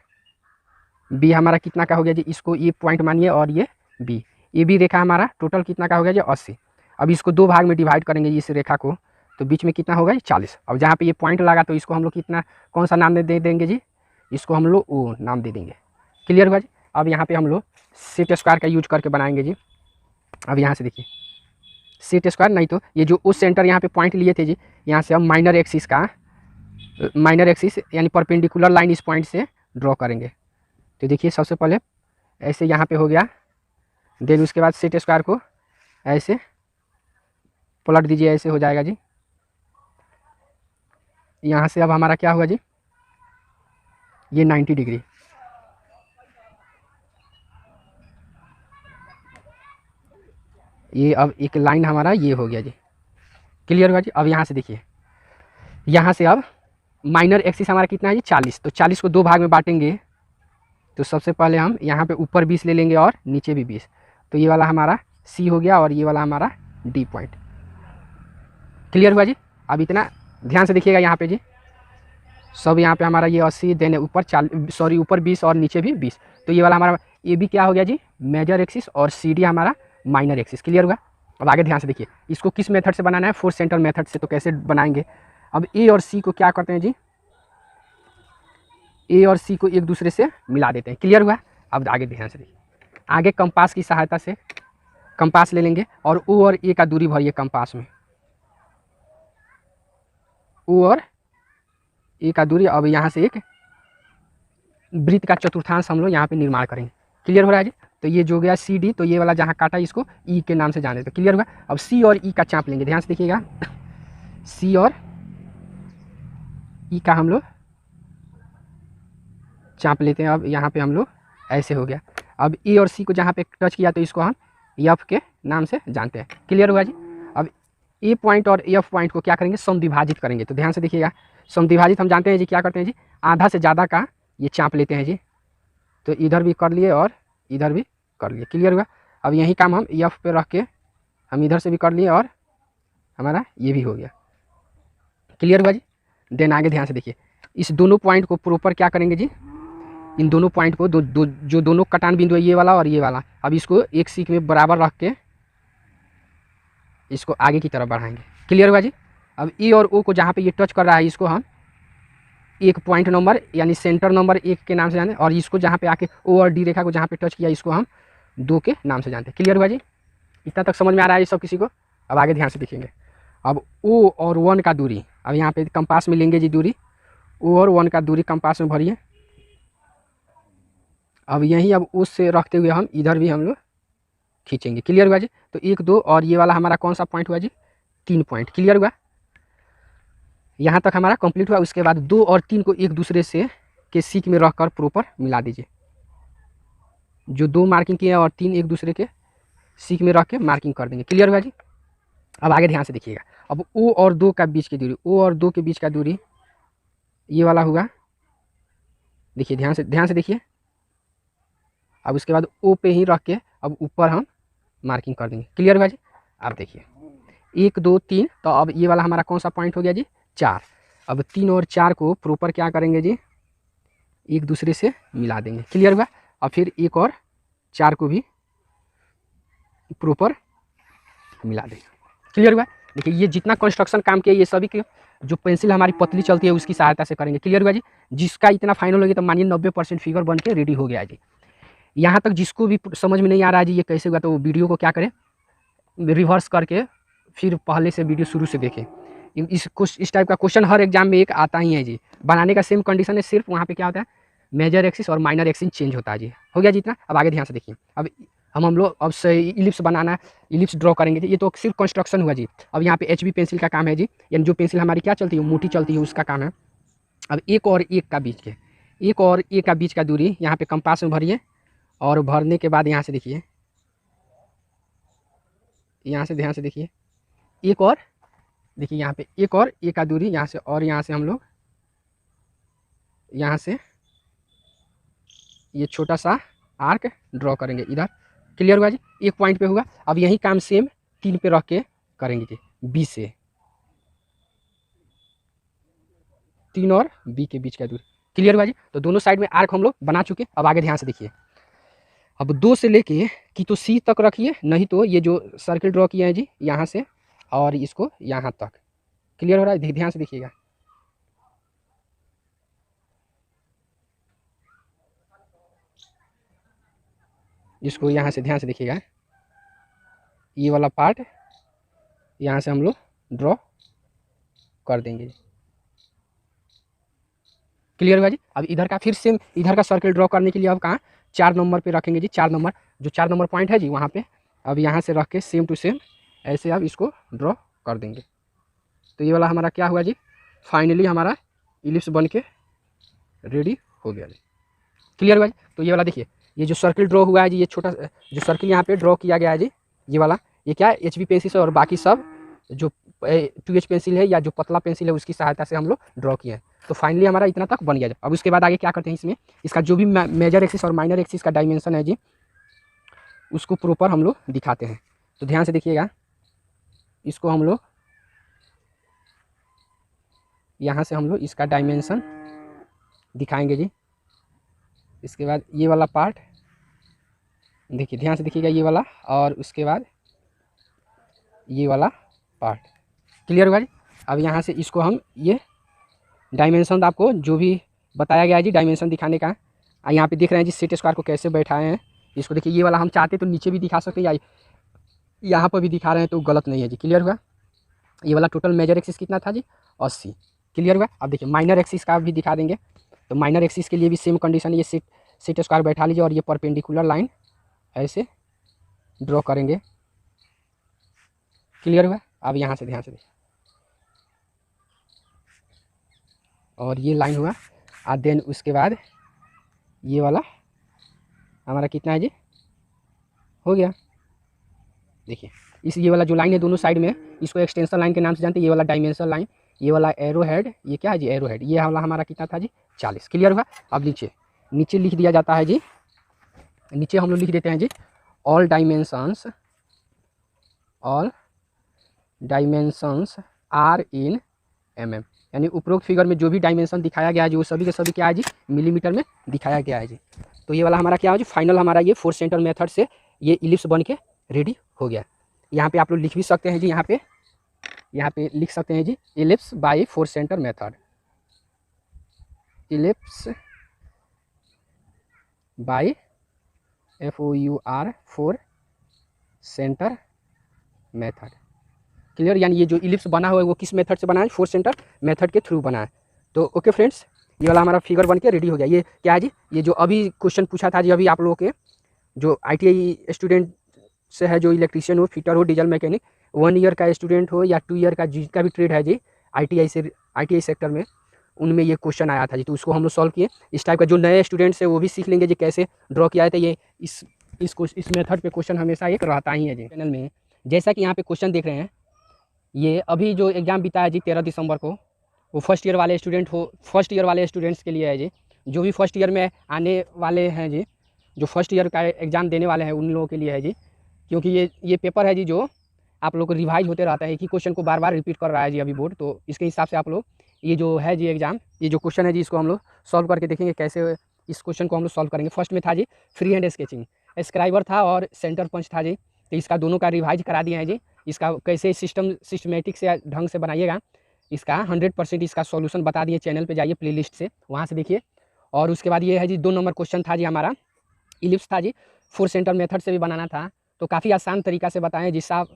बी हमारा कितना का हो गया जी, इसको ये पॉइंट मानिए और ये बी, ए बी रेखा हमारा टोटल कितना का हो गया जी, 80। अब इसको 2 भाग में डिवाइड करेंगे जी इस रेखा को, तो बीच में कितना होगा जी, 40। अब जहाँ पे ये पॉइंट लगा तो इसको हम लोग कितना, कौन सा नाम दे देंगे जी, इसको हम लोग ओ नाम दे देंगे। क्लियर हुआ जी? अब यहाँ पे हम लोग सेट स्क्वायर का यूज करके बनाएंगे जी। अब यहाँ से देखिए, सेट स्क्वायर नहीं तो ये जो उस सेंटर यहाँ पे पॉइंट लिए थे जी, यहाँ से हम माइनर एक्सिस यानी परपेंडिकुलर लाइन इस पॉइंट से ड्रॉ करेंगे। तो देखिए सबसे पहले ऐसे यहाँ पे हो गया, देन उसके बाद सेट स्क्वायर को ऐसे पलट दीजिए, ऐसे हो जाएगा जी। यहाँ से अब हमारा क्या हुआ जी, ये 90 डिग्री, ये अब एक लाइन हमारा ये हो गया जी। क्लियर हुआ जी? अब यहाँ से देखिए, यहाँ से अब माइनर एक्सिस हमारा कितना है जी 40। तो 40 को 2 भाग में बांटेंगे। तो सबसे पहले हम यहाँ पे ऊपर 20 ले लेंगे और नीचे भी 20। तो ये वाला हमारा सी हो गया और ये वाला हमारा डी पॉइंट। क्लियर हुआ जी। अब इतना ध्यान से देखिएगा यहाँ पे जी, सब यहाँ पे हमारा ये 80 देने ऊपर ऊपर 20 और नीचे भी 20। तो ये वाला हमारा ये भी क्या हो गया जी मेजर एक्सिस और सी डी हमारा माइनर एक्सिस। क्लियर हुआ। अब आगे ध्यान से देखिए, इसको किस मेथड से बनाना है, 4 सेंटर मेथड से। तो कैसे बनाएंगे, अब ए और सी को क्या करते हैं जी, ए और सी को एक दूसरे से मिला देते हैं। क्लियर हुआ। अब आगे ध्यान से देखिए, आगे कंपास की सहायता से कंपास ले लेंगे और ओ और ए का दूरी भरिए कंपास में, ओ और ए का दूरी। अब यहाँ से एक वृत्त का चतुर्थांश हम लोग यहाँ पे निर्माण करेंगे। क्लियर हो रहा है जी। तो ये जो गया सी डी, तो ये वाला जहाँ काटा इसको ई के नाम से जाने। तो क्लियर हुआ। अब सी और ई का चाप लेंगे, ध्यान से देखिएगा, सी और ई का हम लोग चाप लेते हैं। अब यहाँ पे हम लोग ऐसे हो गया। अब ए और सी को जहाँ पे टच किया तो इसको हम एफ के नाम से जानते हैं। क्लियर हुआ जी। अब ए पॉइंट और एफ पॉइंट को क्या करेंगे, समद्विभाजित करेंगे। तो ध्यान से देखिएगा, समद्विभाजित हम जानते हैं जी क्या करते हैं जी, आधा से ज़्यादा का ये चाप लेते हैं जी। तो इधर भी कर लिए और इधर भी कर लिए। क्लियर हुआ। अब यही काम हम एफ पे रख के हम इधर से भी कर लिए और हमारा ये भी हो गया। क्लियर हुआ जी। देन आगे ध्यान से देखिए, इस दोनों पॉइंट को प्रॉपर क्या करेंगे जी, इन दोनों पॉइंट को जो दोनों कटान बिंदु है ये वाला और ये वाला, अब इसको एक सीख में बराबर रख के इसको आगे की तरफ बढ़ाएंगे। क्लियर हुआ जी। अब ए और ओ को जहाँ पे ये टच कर रहा है इसको हम एक पॉइंट नंबर यानी सेंटर नंबर 1 के नाम से जानते हैं, और इसको जहाँ पे आके ओ और डी रेखा को जहाँ पे टच किया इसको हम 2 के नाम से जानते हैं। क्लियर हुआ जी। इतना तक समझ में आ रहा है ये सब किसी को। अब आगे ध्यान से देखेंगे, अब ओ और 1 का दूरी, अब यहाँ पे कंपास में लेंगे जी दूरी, ओ और 1 का दूरी कंपास में भरिए। अब यहीं अब उस से रखते हुए हम इधर भी हम लोग खींचेंगे। क्लियर हुआ जी। तो 1 2 और ये वाला हमारा कौन सा पॉइंट हुआ जी, 3 पॉइंट। क्लियर हुआ। यहाँ तक हमारा कंप्लीट हुआ। उसके बाद 2 और 3 को एक दूसरे से के सीख में रखकर प्रॉपर मिला दीजिए। जो 2 मार्किंग किए और 3 एक दूसरे के सीख में रख के मार्किंग कर देंगे। क्लियर हुआ जी। अब आगे ध्यान से देखिएगा, अब ओ और 2 का बीच की दूरी, ओ और 2 के बीच का दूरी ये वाला हुआ। देखिए ध्यान से देखिए। अब उसके बाद ओ पे ही रख के अब ऊपर हम मार्किंग कर देंगे। क्लियर हुआ जी। अब देखिए 1 2 3, तो अब ये वाला हमारा कौन सा पॉइंट हो गया जी, 4। अब 3 और 4 को प्रॉपर क्या करेंगे जी, एक दूसरे से मिला देंगे। क्लियर हुआ। और फिर 1 और 4 को भी प्रॉपर मिला देंगे। क्लियर हुआ। देखिए ये जितना कंस्ट्रक्शन काम किया ये सभी के जो पेंसिल हमारी पतली चलती है उसकी सहायता से करेंगे। क्लियर हुआ जी। जिसका इतना फाइनल हो गया तो मानिए 90% फिगर बन के रेडी हो गया जी। यहाँ तक जिसको भी समझ में नहीं आ रहा है जी ये कैसे हुआ, तो वो वीडियो को क्या करें, रिवर्स करके फिर पहले से वीडियो शुरू से देखें। इस टाइप का क्वेश्चन हर एग्जाम में एक आता ही है जी। बनाने का सेम कंडीशन है, सिर्फ वहाँ पे क्या होता है मेजर एक्सिस और माइनर एक्सिस चेंज होता है जी। हो गया जी इतना। अब आगे ध्यान से देखिए, अब हम लोग अब से इलिप्स बनाना, इलिप्स ड्रॉ करेंगे जी। ये तो सिर्फ कंस्ट्रक्शन हुआ जी। अब यहाँ पे HB पेंसिल का काम है जी, यानी जो पेंसिल हमारी क्या चलती है मोटी चलती है उसका काम है। अब 1 और 1 का बीच के, 1 और 1 का बीच का दूरी यहाँ पे कंपास में भरिए, और भरने के बाद यहाँ से देखिए, यहाँ से ध्यान से देखिए, 1 और देखिए यहाँ पे 1 और 1 का दूरी यहाँ से, और यहाँ से हम लोग यहाँ से ये छोटा सा आर्क ड्रॉ करेंगे इधर। क्लियर हुआ जी। 1 पॉइंट पे हुआ। अब यही काम सेम 3 पे रख के करेंगे जी, बी से 3 और बी के बीच का दूरी। क्लियर हुआ जी। तो दोनों साइड में आर्क हम लोग बना चुके। अब आगे ध्यान से देखिए, अब 2 से लेके कि तो सी तक रखिए, नहीं तो ये जो सर्किल ड्रॉ किए हैं जी यहाँ से और इसको यहाँ तक। क्लियर हो रहा है। ध्यान से देखिएगा, इसको यहाँ से ध्यान से देखिएगा, ये वाला पार्ट यहाँ से हम लोग ड्रॉ कर देंगे। क्लियर हुआ जी। अब इधर का फिर सेम, इधर का सर्किल ड्रॉ करने के लिए अब कहाँ 4 नंबर पे रखेंगे जी। 4 नंबर, जो 4 नंबर पॉइंट है जी वहाँ पे अब यहाँ से रख के सेम टू सेम ऐसे अब इसको ड्रॉ कर देंगे। तो ये वाला हमारा क्या हुआ जी, फाइनली हमारा इलिप्स बन के रेडी हो गया जी। क्लियर हुआ जी। तो ये वाला देखिए, ये जो सर्किल ड्रॉ हुआ है जी, ये छोटा जो सर्किल यहाँ पे ड्रॉ किया गया है जी, ये वाला ये क्या है HB पेंसिल से, और बाकी सब जो 2H पेंसिल है या जो पतला पेंसिल है उसकी सहायता से हम लोग ड्रॉ किए हैं। तो फाइनली हमारा इतना तक बन गया। अब उसके बाद आगे क्या करते हैं, इसमें इसका जो भी मेजर एक्सिस और माइनर एक्सिस का डायमेंशन है जी, उसको प्रॉपर हम लोग दिखाते हैं। तो ध्यान से देखिएगा, इसको हम लोग यहाँ से हम लोग इसका डायमेंशन दिखाएंगे जी। इसके बाद ये वाला पार्ट देखिए, ध्यान से देखिएगा, ये वाला, और उसके बाद ये वाला पार्ट। क्लियर होगा जी। अब यहाँ से इसको हम ये डायमेंशन आपको जो भी बताया गया है जी डायमेंशन दिखाने का, यहाँ पे देख रहे हैं जी सेट स्क्वायर को कैसे बैठाए हैं। इसको देखिए, ये वाला हम चाहते तो नीचे भी दिखा सकते हैं या यहाँ पर भी दिखा रहे हैं तो गलत नहीं है जी। क्लियर हुआ। ये वाला टोटल मेजर एक्सिस कितना था जी, 80। क्लियर हुआ। अब देखिए माइनर एक्सिस का भी दिखा देंगे। तो माइनर एक्सिस के लिए भी सेम कंडीशन, ये सेट स्क्वायर बैठा लीजिए और ये परपेंडिकुलर लाइन ऐसे ड्रॉ करेंगे। क्लियर हुआ। अब यहाँ से ध्यान से देखिए, और ये लाइन हुआ। और देन उसके बाद ये वाला हमारा कितना है जी, हो गया। देखिए इस ये वाला जो लाइन है दोनों साइड में, इसको एक्सटेंशन लाइन के नाम से जानते हैं। ये वाला डायमेंशन लाइन, ये वाला एरो हेड, ये क्या है जी, एरो हेड। ये वाला हमारा कितना था जी, 40। क्लियर हुआ। अब नीचे लिख दिया जाता है जी, नीचे हम लोग लिख देते हैं जी, all dimensions are in mm, यानी उपरोक्त फिगर में जो भी डायमेंशन दिखाया गया है जी वो सभी के सभी क्या है जी, मिलीमीटर में दिखाया गया है जी। तो ये वाला हमारा क्या है जी, फाइनल हमारा ये 4 सेंटर मेथड से ये इलिप्स बन के रेडी हो गया। यहाँ पे आप लोग लिख भी सकते हैं जी, यहाँ पे लिख सकते हैं जी, ellipse by 4 centre method, ellipse by FOUR 4 centre method. Clear. यानी ये जो इलिप्स बना हुआ है वो किस मेथड से बना है, 4 सेंटर मेथड के थ्रू बना है। तो ओके फ्रेंड्स, ये वाला हमारा फिगर बन के रेडी हो गया। ये क्या है जी, ये जो अभी क्वेश्चन पूछा था जी अभी आप लोगों के जो ITI स्टूडेंट से है, जो इलेक्ट्रीशियन हो, फिटर हो, डीजल मैकेनिक, 1 ईयर का स्टूडेंट हो या 2 ईयर का जिसका भी ट्रेड है जी ITI सेक्टर में, उनमें ये क्वेश्चन आया था जी। तो उसको हम लोग सॉल्व किए। इस टाइप का जो नए स्टूडेंट्स है वो भी सीख लेंगे जी कैसे ड्रॉ किया है। तो ये इस मेथड पे क्वेश्चन हमेशा एक रहता ही है जी चैनल में। जैसा कि यहाँ पे क्वेश्चन देख रहे हैं, ये अभी जो एग्ज़ाम बीता है जी 13 दिसंबर को, वो फर्स्ट ईयर वाले स्टूडेंट्स के लिए है जी। जो भी फर्स्ट ईयर में आने वाले हैं जी, जो फर्स्ट ईयर का एग्ज़ाम देने वाले हैं उन लोगों के लिए है जी। क्योंकि ये पेपर है जी जो आप लोग को रिवाइज होते रहता है, एक ही क्वेश्चन को बार बार रिपीट कर रहा है जी अभी बोर्ड। तो इसके हिसाब से आप लोग ये जो है जी एग्ज़ाम, ये जो क्वेश्चन है जी इसको हम लोग सॉल्व करके देखेंगे कैसे इस क्वेश्चन को हम लोग सॉल्व करेंगे। फर्स्ट में था जी फ्री हैंड स्केचिंग, स्क्राइबर था और सेंटर पंच था जी। तो इसका दोनों का रिवाइज करा दिया है जी। इसका कैसे सिस्टमेटिक से ढंग से बनाइएगा, इसका 100% इसका सॉल्यूशन बता दिए। चैनल पे जाइए प्लेलिस्ट से, वहाँ से देखिए। और उसके बाद ये है जी 2 नंबर क्वेश्चन था जी हमारा, इलिप्स था जी, 4 सेंटर मेथड से भी बनाना था। तो काफ़ी आसान तरीका से बताएं जिससे आप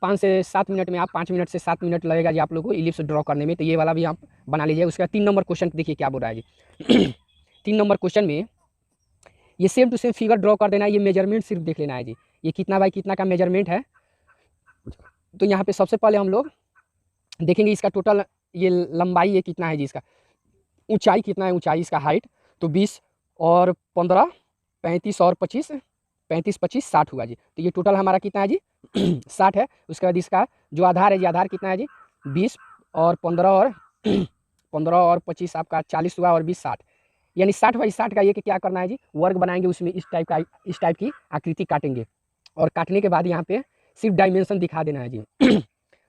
5 से 7 मिनट में, आप 5 मिनट से 7 मिनट लगेगा जी आप लोगों को इलिप्स ड्रॉ करने में। तो ये वाला भी आप बना लीजिए। उसके बाद 3 नंबर क्वेश्चन देखिए क्या बोल रहा है जी 3 नंबर क्वेश्चन में ये same to same figure draw कर देना है। ये मेजरमेंट सिर्फ देख लेना है जी, ये कितना बाई कितना का मेजरमेंट है। तो यहाँ पे सबसे पहले हम लोग देखेंगे इसका टोटल ये लंबाई ये कितना है जी, इसका ऊंचाई कितना है, ऊंचाई इसका हाइट। तो 20 और 15 35 और 25, 35 25 60 हुआ जी। तो ये टोटल हमारा कितना है जी 60 है। उसके बाद इसका जो आधार है जी, आधार कितना है जी 20 और 15 और 15 और 25 आपका 40 हुआ और 20 60, यानी 60 बाई 60 का ये क्या करना है जी, वर्ग बनाएंगे। उसमें इस टाइप की आकृति काटेंगे और काटने के बाद यहाँ पे सिर्फ डायमेंशन दिखा देना है जी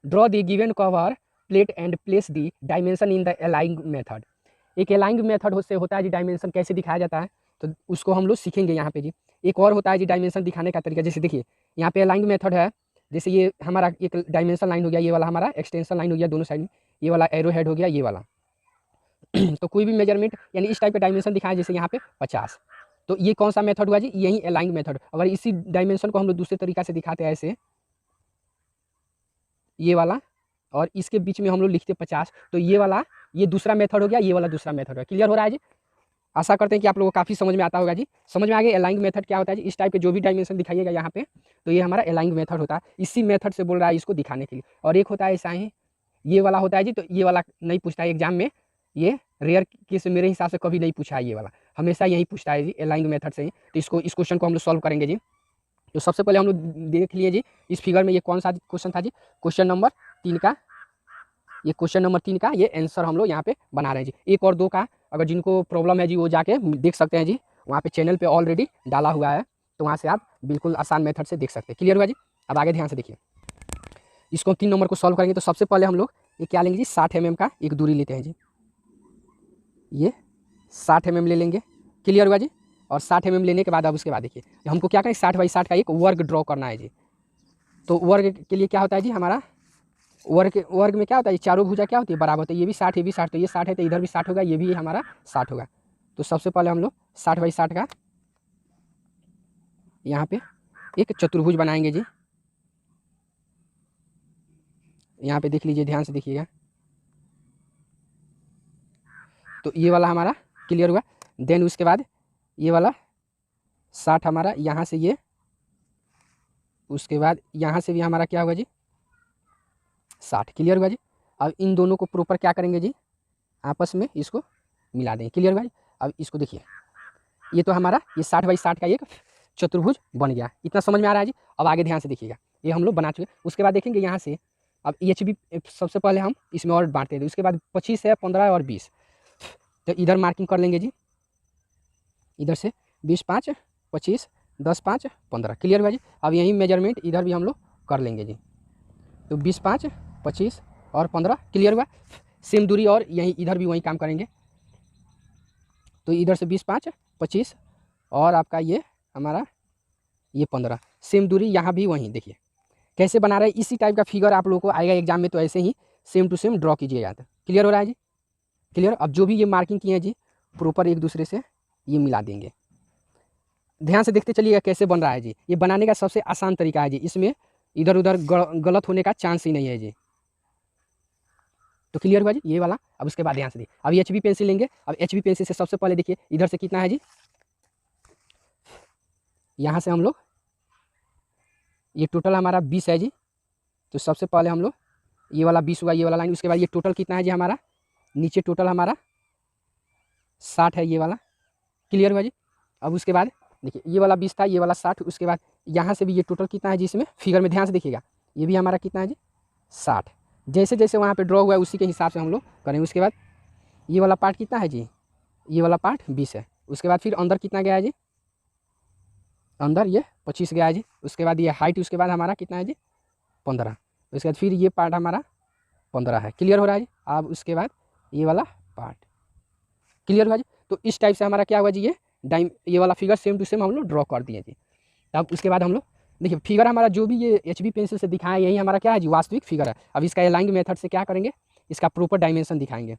draw the given cover plate and place the dimension in the aligned method. एक अलाइंग मेथड से होता है जी डायमेंशन कैसे दिखाया जाता है, तो उसको हम लोग सीखेंगे यहाँ पे जी। एक और होता है जी डायमेंशन दिखाने का तरीका, जैसे देखिए यहाँ पे अलाइंग मेथड है। जैसे ये हमारा एक डायमेंशन लाइन हो गया, ये वाला हमारा एक्सटेंशन लाइन हो गया दोनों साइड में, ये वाला एरो हेड हो गया, ये वाला तो कोई भी मेजरमेंट यानी इस टाइप का डायमेंशन दिखाएं, जैसे यहाँ पे 50। तो ये कौन सा मेथड हुआ जी, यही अलाइंग मेथड। अगर इसी डायमेंशन को हम लोग दूसरे तरीका से दिखाते हैं ऐसे, ये वाला, और इसके बीच में हम लोग लिखते 50, तो ये वाला ये दूसरा मेथड हो गया, ये वाला दूसरा मेथड हो गया। क्लियर हो रहा है जी। आशा करते हैं कि आप लोगों को काफ़ी समझ में आता होगा जी। समझ में आ गया अलाइंग मेथड क्या होता है जी। इस टाइप के जो भी डायमेंशन दिखाइएगा यहाँ पे, तो ये हमारा अलाइंग मेथड होता है। इसी मेथड से बोल रहा है इसको दिखाने के लिए। और एक होता है ऐसा ही, ये वाला होता है जी। तो ये वाला नहीं पूछता है एग्जाम में, ये रेयर केस मेरे हिसाब से कभी नहीं पूछा है, ये वाला हमेशा यही पूछता है जी अलाइंग मेथड से ही। तो इस क्वेश्चन को हम लोग सॉल्व करेंगे जी। तो सबसे पहले हम लोग देख लिए जी इस फिगर में ये कौन सा क्वेश्चन था जी, क्वेश्चन नंबर 3 का ये क्वेश्चन नंबर 3 का ये आंसर हम लोग यहाँ पे बना रहे हैं जी। 1 और 2 का अगर जिनको प्रॉब्लम है जी वो जाके देख सकते हैं जी, वहाँ पे चैनल पे ऑलरेडी डाला हुआ है, तो वहाँ से आप बिल्कुल आसान मेथड से देख सकते हैं। क्लियर हुआ जी। अब आगे ध्यान से देखिए, इसको 3 नंबर को सॉल्व करेंगे तो सबसे पहले हम लोग ये क्या लेंगे जी, 60 mm का एक दूरी लेते हैं जी, ये 60 mm ले लेंगे। क्लियर हुआ जी। और 60 mm लेने के बाद अब उसके बाद देखिए हमको क्या करें, 60 बाई 60 का एक वर्ग ड्रॉ करना है जी। तो वर्ग के लिए क्या होता है जी, हमारा वर्ग में क्या होता है, चारों भुजा क्या होती है, बराबर होती है। ये भी 60 ये भी 60, तो ये 60 है तो इधर भी 60 होगा, ये भी हमारा 60 होगा। तो सबसे पहले हम लोग 60 बाई 60 का यहाँ पे एक चतुर्भुज बनाएंगे जी। यहाँ पे देख लीजिए, ध्यान से देखिएगा, तो ये वाला हमारा क्लियर हुआ। देन उसके बाद ये वाला 60 हमारा यहाँ से ये, उसके बाद यहाँ से भी हमारा क्या होगा जी, 60। क्लियर हुआ जी। अब इन दोनों को प्रॉपर क्या करेंगे जी, आपस में इसको मिला देंगे। क्लियर हुआ जी। अब इसको देखिए, ये तो हमारा ये 60 बाई 60 का एक चतुर्भुज बन गया। इतना समझ में आ रहा है जी। अब आगे ध्यान से देखिएगा, ये हम लोग बना चुके। उसके बाद देखेंगे यहाँ से, अब एच बी सबसे पहले हम इसमें और बांटते थे। उसके बाद 25 है, 15 और 20, तो इधर मार्किंग कर लेंगे जी, इधर से 20 5 25 10 5 15। क्लियर हुआ जी। अब यही मेजरमेंट इधर भी हम लोग कर लेंगे जी, तो 20 5 25 और 15। क्लियर हुआ। सेम दूरी और यहीं इधर भी वही काम करेंगे, तो इधर से 20 5 25 और आपका ये हमारा ये 15। सेम दूरी यहाँ भी वहीं। देखिए कैसे बना रहे हैं, इसी टाइप का फिगर आप लोगों को आएगा एग्जाम में, तो ऐसे ही सेम टू सेम ड्रॉ कीजिएगा। तो क्लियर हो रहा है जी। क्लियर। अब जो भी ये मार्किंग किए हैं जी, प्रॉपर एक दूसरे से ये मिला देंगे। ध्यान से देखते चलिएगा कैसे बन रहा है जी। ये बनाने का सबसे आसान तरीका है जी, इसमें इधर उधर गलत होने का चांस ही नहीं है जी। तो क्लियर हुआ जी ये वाला। अब उसके बाद ध्यान से देखिए, अब एच बी पेंसिल लेंगे। अब एच बी पेंसिल से सबसे पहले देखिए इधर से कितना है जी, यहाँ से हम लोग ये टोटल हमारा 20 है जी। तो सबसे पहले हम लोग ये वाला 20 हुआ, ये वाला लाइन। उसके बाद ये टोटल कितना है जी हमारा, नीचे टोटल हमारा 60 है ये वाला। क्लियर हुआ जी। अब उसके बाद देखिए ये वाला 20 था, ये वाला 60। उसके बाद यहाँ से भी ये टोटल कितना है जी, इसमें फिगर में ध्यान से देखिएगा, ये भी हमारा कितना है जी 60। जैसे जैसे वहाँ पे ड्रॉ हुआ है उसी के हिसाब से हम लोग करेंगे। उसके बाद ये वाला पार्ट कितना है जी, ये वाला पार्ट 20 है। उसके बाद फिर अंदर कितना गया है जी, अंदर ये 25 गया है जी। उसके बाद ये हाइट उसके बाद हमारा कितना है जी 15। उसके बाद फिर ये पार्ट हमारा 15 है। क्लियर हो रहा है जी। अब उसके बाद ये वाला पार्ट क्लियर हुआ जी। तो इस टाइप से हमारा क्या हुआ जी, ये वाला फिगर सेम टू सेम हम लोग ड्रॉ कर दिए जी। तब उसके बाद हम लोग देखिए फिगर हमारा जो भी ये एच बी पेंसिल से दिखाया यही हमारा क्या है जी, वास्तविक फिगर है। अब इसका अलाइंग मेथड से क्या करेंगे, इसका प्रॉपर डायमेंशन दिखाएंगे।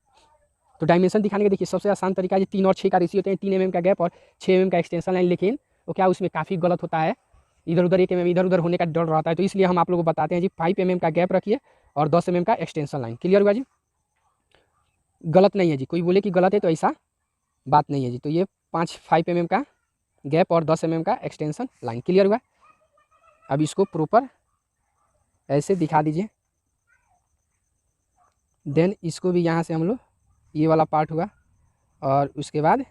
तो डायमेंशन दिखाने के देखिए सबसे आसान तरीका है, 3 और 6 का रेशियो होते हैं, 3 mm का गैप और 6 mm का एक्सटेंशन लाइन। लेकिन वो क्या उसमें काफ़ी गलत होता है, इधर उधर 1 mm इधर उधर होने का डर रहता है। तो इसलिए हम आप लोगों को बताते हैं जी 5 mm का गैप रखिए और 10 mm का एक्सटेंशन लाइन। क्लियर हुआ जी। गलत नहीं है जी, कोई बोले कि गलत है तो ऐसा बात नहीं है जी। तो ये 5 mm का गैप और 10 mm का एक्सटेंशन लाइन। क्लियर हुआ। अब इसको प्रॉपर ऐसे दिखा दीजिए। देन इसको भी यहाँ से हम लोग ये वाला पार्ट हुआ और उसके बाद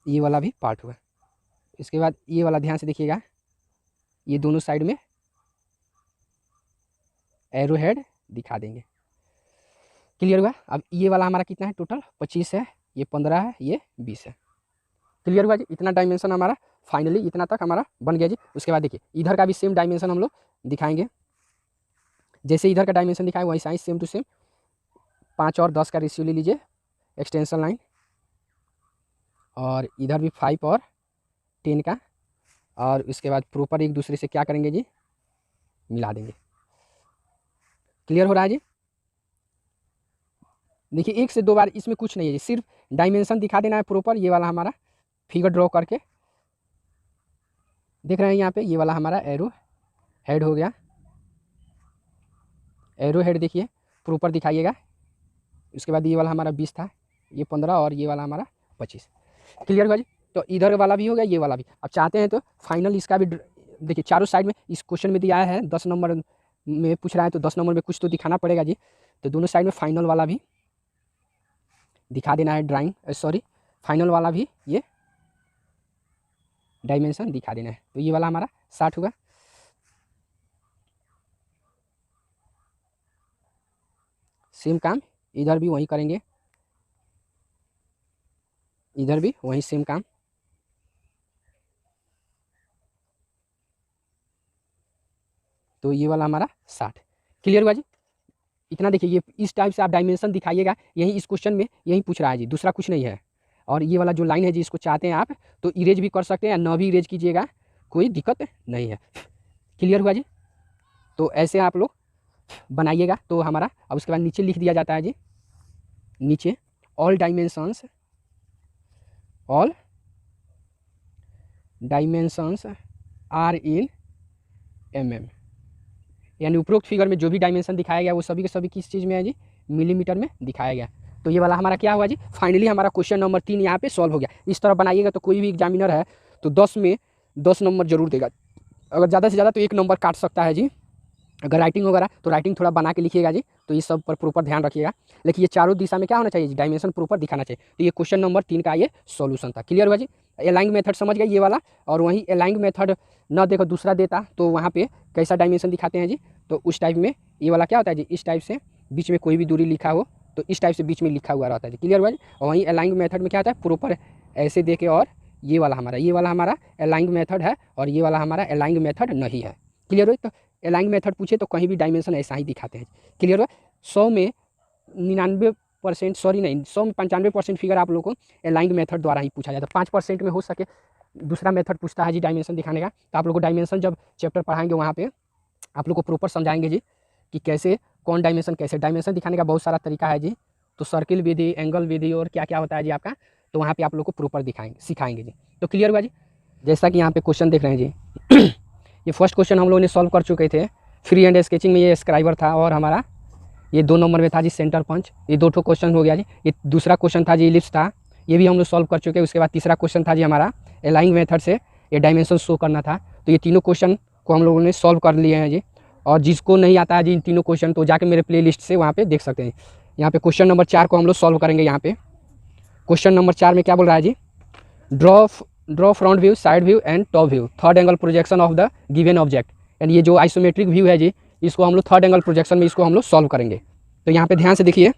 ये वाला भी पार्ट हुआ। इसके बाद ये वाला ध्यान से देखिएगा, ये दोनों साइड में एरो हेड दिखा देंगे। क्लियर हुआ। अब ये वाला हमारा कितना है, टोटल 25 है, ये 15 है, ये 20 है। क्लियर हुआ जी। इतना डायमेंशन हमारा फाइनली इतना तक हमारा बन गया जी। उसके बाद देखिए इधर का भी सेम डायमेंशन हम लोग दिखाएंगे, जैसे इधर का डायमेंशन दिखाएं वैसा ही सेम टू सेम 5 और 10 का रेशियो ले लीजिए एक्सटेंशन लाइन, और इधर भी 5 और 10 का, और उसके बाद प्रॉपर एक दूसरे से क्या करेंगे जी, मिला देंगे। क्लियर हो रहा है जी। देखिए 1 से 2 बार इसमें कुछ नहीं है जी, सिर्फ डायमेंशन दिखा देना है प्रॉपर। ये वाला हमारा फिगर ड्रॉ करके देख रहे हैं यहाँ पे, ये वाला हमारा एरो हेड हो गया। एरो हेड देखिए प्रॉपर दिखाइएगा। उसके बाद ये वाला हमारा 20 था, ये 15 और ये वाला हमारा 25। क्लियर हुआ जी। तो इधर वाला भी हो गया, ये वाला भी। अब चाहते हैं तो फाइनल इसका भी देखिए चारों साइड में इस क्वेश्चन में दिया है 10 नंबर में पूछ रहा है, तो 10 नंबर में कुछ तो दिखाना पड़ेगा जी। तो दोनों साइड में फाइनल वाला भी दिखा देना है, फाइनल वाला भी ये डायमेंशन दिखा देना है। तो ये वाला हमारा 60 होगा। सेम काम, इधर भी वही करेंगे, इधर भी वही सेम काम। तो ये वाला हमारा 60। क्लियर हुआ जी? इतना देखिए, ये इस टाइप से आप डायमेंशन दिखाइएगा, यही इस क्वेश्चन में यही पूछ रहा है जी, दूसरा कुछ नहीं है। और ये वाला जो लाइन है जी, इसको चाहते हैं आप तो इरेज भी कर सकते हैं या ना भी इरेज कीजिएगा, कोई दिक्कत नहीं है। क्लियर हुआ जी? तो ऐसे आप लोग बनाइएगा तो हमारा, अब उसके बाद नीचे लिख दिया जाता है जी, नीचे all dimensions are in mm, यानी उपरोक्त फिगर में जो भी डायमेंशन दिखाया गया वो सभी के सभी किस चीज़ में है जी, मिलीमीटर में दिखाया गया। तो ये वाला हमारा क्या हुआ जी, फाइनली हमारा क्वेश्चन नंबर 3 यहाँ पे सॉल्व हो गया। इस तरह बनाइएगा तो कोई भी एग्जामिनर है तो 10 में 10 नंबर जरूर देगा, अगर ज़्यादा से ज़्यादा तो 1 नंबर काट सकता है जी। अगर राइटिंग वगैरह तो राइटिंग थोड़ा बना के लिखिएगा जी, तो ये सब पर प्रॉपर ध्यान रखिएगा। लेकिन ये चारों दिशा में क्या होना चाहिए जी, डायमेंशन प्रॉपर दिखाना चाहिए। तो ये क्वेश्चन नंबर 3 का ये सॉल्यूशन था। क्लियर हुआ जी? अलाइंग मेथड समझ गए ये वाला, और वहीं अलाइंग मेथड न देखो दूसरा देता तो वहाँ पे कैसा डायमेंशन दिखाते हैं जी, तो उस टाइप में ये वाला क्या होता है जी, इस टाइप से बीच में कोई भी दूरी लिखा हो तो इस टाइप से बीच में लिखा हुआ रहता है जी। क्लियर हुआ जी? और वहीं अलाइंग मेथड में क्या होता है, प्रॉपर ऐसे दे के, और ये वाला हमारा अलाइंग मेथड है और ये वाला हमारा अलाइंग मेथड नहीं है। क्लियर हुआ? तो अलाइंग मेथड पूछे तो कहीं भी डायमेंशन ऐसा ही दिखाते हैं। क्लियर हुआ? 100 में 99%, सॉरी नहीं, 100 में 95% फिगर आप लोगों को अलाइंग मेथड द्वारा ही पूछा जाता है। 5% में हो सके दूसरा मेथड पूछता है जी डायमेंशन दिखाने का, तो आप लोग को डायमेंशन जब चैप्टर पढ़ाएंगे वहाँ पे आप लोग को प्रॉपर समझाएंगे जी कि कैसे कौन डायमेंशन, कैसे डायमेंशन दिखाने का बहुत सारा तरीका है जी। तो सर्किल विधि, एंगल विधि और क्या क्या होता है जी आपका, तो वहाँ पे आप लोग को प्रॉपर सिखाएंगे जी। तो क्लियर हुआ जी? जैसा कि यहाँ पे क्वेश्चन देख रहे हैं जी ये फर्स्ट क्वेश्चन हम लोगों ने सॉल्व कर चुके थे। फ्री हैंड स्केचिंग में ये स्क्राइबर था और हमारा ये 2 नंबर में था जी सेंटर पंच। ये 2 क्वेश्चन हो गया जी। ये दूसरा क्वेश्चन था जी इलिप्स था, ये भी हम लोग सॉल्व कर चुके हैं। उसके बाद तीसरा क्वेश्चन था जी हमारा अलाइंग मेथड से ये डायमेंशन शो करना था। तो ये तीनों क्वेश्चन को हम लोगों ने सॉल्व कर लिए हैं जी। और जिसको नहीं आता है जी इन तीनों क्वेश्चन तो जाके मेरे प्लेलिस्ट से वहाँ पे देख सकते हैं। यहाँ पे क्वेश्चन नंबर 4 को हम लोग सॉल्व करेंगे। यहाँ पे क्वेश्चन नंबर 4 में क्या बोल रहा है जी, draw front view, side view and top view, third angle projection of the given object. And ये जो आइसोमेट्रिक व्यू है जी, इसको हम लोग थर्ड एंगल प्रोजेक्शन में इसको हम लोग सॉल्व करेंगे। तो यहाँ पे ध्यान से देखिए